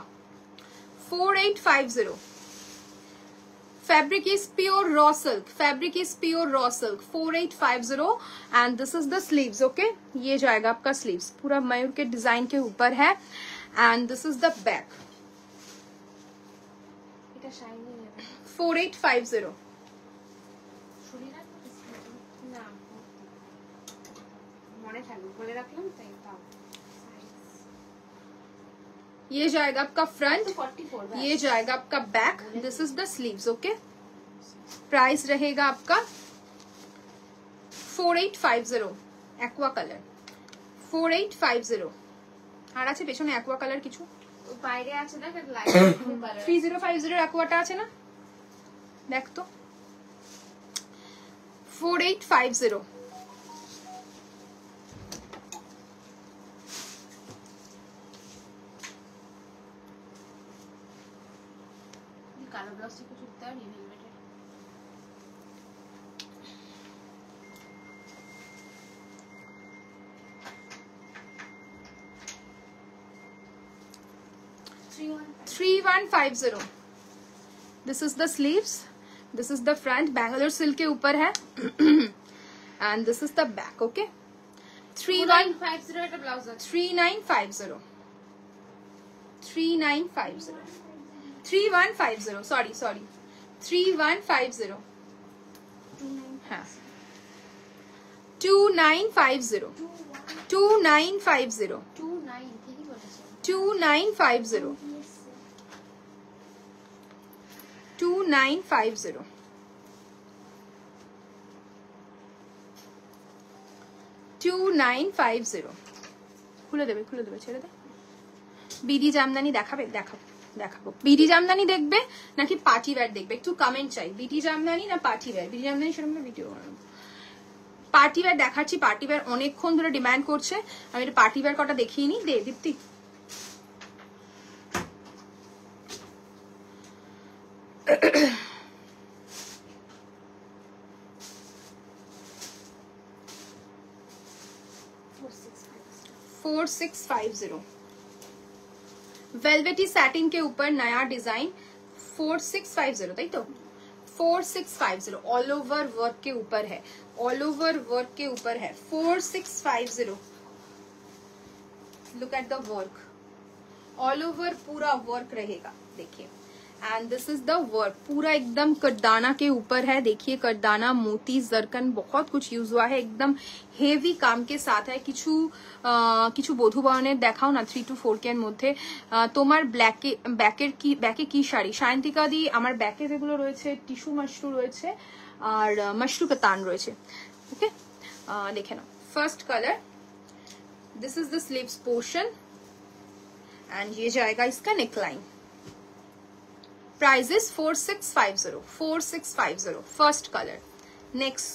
4850, Fabric is pure raw silk. Fabric is pure raw silk. 4850 and this is the sleeves. Okay, ये जाएगा आपका sleeves. पूरा मयूर के डिजाइन के ऊपर है and this is the back. এটা শাইনি নেবে 4850. শরীর না মনে থাকবে বলে রাখলাম তাই তাও ये जाएगा आपका फ्रंट, 44 ये जाएगा आपका back. This is the sleeves. Okay, price रहेगा आपका 4850 एक्वा कलर. 4850 আর আছে পেছনে অ্যাকোয়া কালার কিছু বাইরে আছে দেখ লাইট ব্লু কালার 3050 অ্যাকোয়াটা আছে না, দেখ তো. 4850 কালো ব্লাউজটা একটু চুপতে আর ভেলভেটের three 3150. This is the sleeves, this is the front. Bangalore silk के ऊपर है and this is the back. Okay, 3950 এটা ব্লাউজ আছে 3950 3950 3150 सॉरी 3150 हाँ 2950 2950 29 ঠিকই বলেছে 2950 2950 2950 খুলে দেবে ছেড়ে দে. বিডি জামদানি দেখাবো বিডি জামদানি দেখবে নাকি পার্টি ওয়্যার দেখবে, একটু কমেন্ট চাই. বিডি জামদানি না পার্টি ওয়্যার? বিডি জামদানি সেরকম ভিডিও বানাবো. পার্টি ওয়্যার দেখাচ্ছি. পার্টি ওয়্যার অনেকক্ষণ ধরে ডিমান্ড করছে, আমি এটা পার্টি ওয়্যার কটা দেখিয়ে নি. দে দীপ্তি. फोर सिक्स 4650 वेलवेटी सैटिन के ऊपर नया डिजाइन 4650 ताई तो 4650 ऑल ओवर वर्क के ऊपर है, ऑल ओवर वर्क के ऊपर है. 4650. Look at the work, all over पूरा वर्क रहेगा. देखिए and this is the work. पूरा एकदम कटदाना के ऊपर है. देखिए कटदाना, मोती, जरकन बहुत कुछ यूज हुआ है. एकदम हेवी काम के साथ है. কিছু বধূ বরণের দেখাও না 3 to 4K এর মধ্যে. তোমার ব্যাকে কি শাড়ি? সায়ন্তিকা দি আমার ব্যাকে যেগুলো রয়েছে টিস্যু মাশরু রয়েছে আর মাশরু কাতান রয়েছে. ওকে, দেখে নাও. First colour, this is the sleeves portion and ये जाएगा इसका neckline. Price is 4650 4650. First colour. Next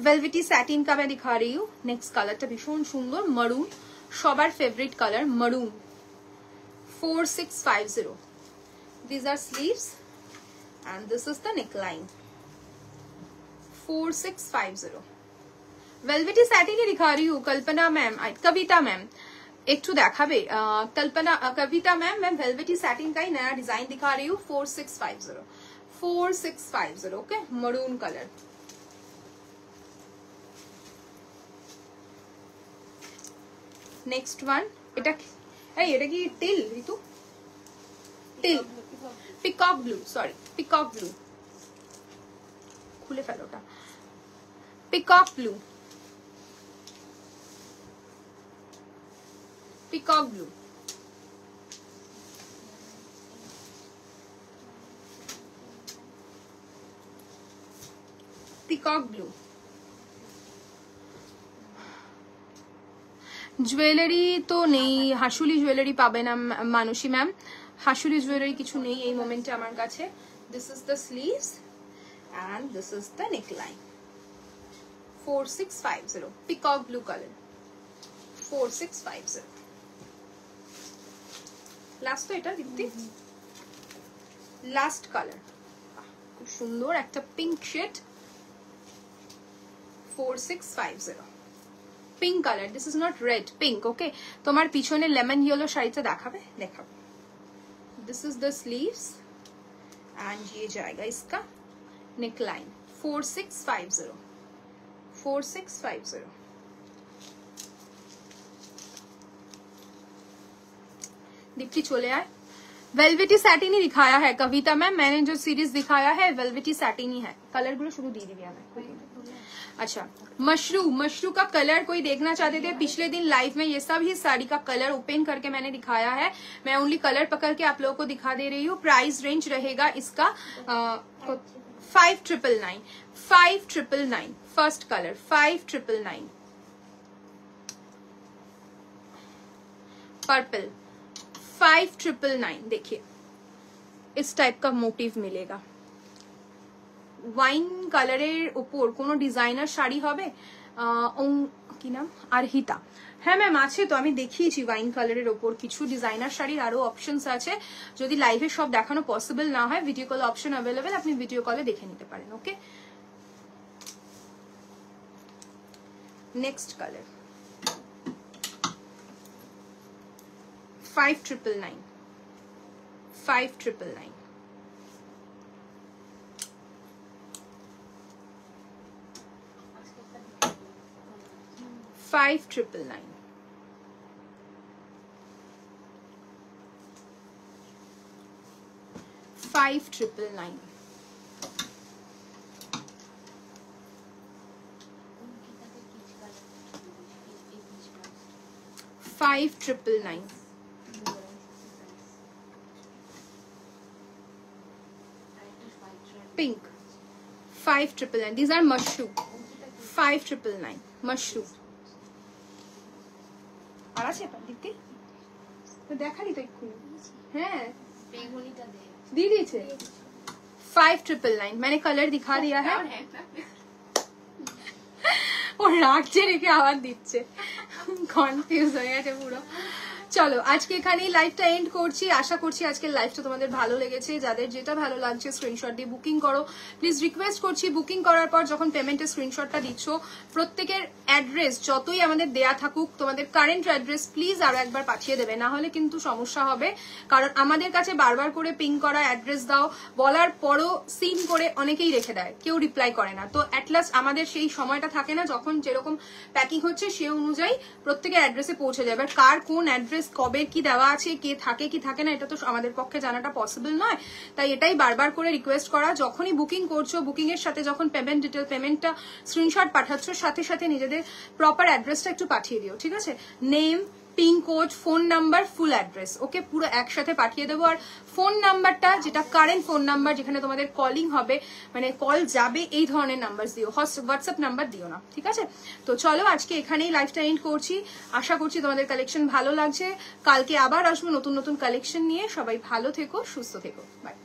velvety satin का मैं दिखा रही हूँ. नेक्स्ट कलर भीषण सुंदर मरून, सबार favourite colour maroon. 4650. These are sleeves and this is the neckline. 4650. Velvety satin ही दिखा रही हूँ. कल्पना मैम, कविता मैम एक देखाबे. कविता मैम, मैं वेलवेटी सैटिन का ही नया डिजाइन दिखा रही हूँ. 4650 4650. Okay, maroon colour. Next one. এটা কি teal Ritu? Teal peacock blue, sorry peacock blue. খুলে ফেলো ওটা. Peacock blue, peacock blue. Peacock blue. Jewellery তো নেই, হাসুলি জুয়েলারি পাবে না মানসী ম্যাম. হাসুলি জুয়েলারি কিছু নেই এই মোমেন্টে আমার কাছে. This is the sleeves and this is the neckline. 4650. Peacock blue colour. 4650. Last তো এটা দীপ্তি. লাস্ট কালার খুব সুন্দর একটা pink shade. 4650. Pink colour. This is not red, pink. Okay, তোমার পিছনে লেমন ইয়েলো শাড়িটা দেখাবো. This is the sleeves and ये जाएगा इसका नेक लाइन 4650 4650। दीप्ति चले आए। वेलवेटी सैटिन ही दिखाया है कविता मैम, मैंने जो सीरीज दिखाया है वेलवेटी सैटिन ही है। कलर गुलो शुरू दी दिया मैं। अच्छा मशरू का कलर कोई देखना चाहते थे पिछले दिन लाइव में, ये सब ही साड़ी का कलर ओपन करके मैंने दिखाया है। मैं ओनली कलर पकड़ के आप लोगों को दिखा दे रही हूँ। प्राइस रेंज रहेगा इसका 5,999 फर्स्ट कलर 5,999। पर्पल 5,999। देखिए इस टाइप का मोटिव मिलेगा। ওয়াইন কালারের উপর কোনো ডিজাইনার শাড়ি হবে? কি নাম আরহিতা? হ্যাঁ ম্যাম আছে তো, আমি দেখিয়েছি ওয়াইন কালারের উপর কিছু ডিজাইনার শাড়ির আরো অপশনস আছে। যদি লাইভে সব দেখানো পসিবল না হয় ভিডিও কল অপশন অ্যাভেলেবেল, আপনি ভিডিও কলে দেখে নিতে পারেন। Okay next colour 5,999 5,999। 5,999 5,999 5,999 pink 5,999। these are mushroom 5,999 mushroom। আর আছে দীপ্তি তো দেখালি তো এক্ষুনি। হ্যাঁ বেগুনিটা দে दी দিয়েছে 5,999। मैंने कलर दिखा दिया है। ও রাখছে রেখে আবার দিচ্ছে, কনফিউজ হয়ে গেছে পুরো। চলো আজকে এখানেই লাইভটা এন্ড করছি। আশা করছি আজকের লাইভটা তোমাদের ভালো লেগেছে। যাদের যেটা ভালো লাগছে স্ক্রিনশট দিয়ে বুকিং করো। প্লিজ রিকোয়েস্ট করছি বুকিং করার পর যখন পেমেন্টের স্ক্রিনশটটা দিচ্ছ প্রত্যেকের অ্যাড্রেস যতই আমাদের দেয়া থাকুক তোমাদের কারেন্ট অ্যাড্রেস প্লিজ আরো একবার পাঠিয়ে দেবে, না হলে কিন্তু সমস্যা হবে। কারণ আমাদের কাছে বারবার করে পিং করা অ্যাড্রেস দাও বলার পরও সিন করে অনেকেই রেখে দেয়, কেউ রিপ্লাই করে না। তো অ্যাটলাস্ট আমাদের সেই সময়টা থাকে না, যখন যেরকম প্যাকিং হচ্ছে সে অনুযায়ী প্রত্যেকের অ্যাড্রেসে পৌঁছে যাবে। আর কার কোন অ্যাড্রেস কবে কি দেওয়া আছে, কে থাকে কি থাকে না, এটা তো আমাদের পক্ষে জানাটা পসিবল নয়। তাই এটাই বারবার করে রিকোয়েস্ট করা, যখনই বুকিং করছো বুকিং এর সাথে যখন পেমেন্ট ডিটেল পেমেন্টটা স্ক্রিনশট পাঠাচ্ছ সাথে সাথে নিজেদের প্রপার অ্যাড্রেসটা একটু পাঠিয়ে দিও, ঠিক আছে? Name, pin code, phone number, full address ওকে পুরো একসাথে পাঠিয়ে দেবো। আর ফোন নাম্বারটা যেটা কারেন্ট ফোন নাম্বার যেখানে তোমাদের কলিং হবে মানে কল যাবে এই ধরনের নাম্বার দিও, হোয়াটসঅ্যাপ নাম্বার দিও না, ঠিক আছে? তো চলো আজকে এখানেই লাইভটা এন্ড করছি। আশা করছি তোমাদের কালেকশন ভালো লাগছে। কালকে আবার আসবো নতুন নতুন কালেকশন নিয়ে। সবাই ভালো থেকো, সুস্থ থেকো, বাই।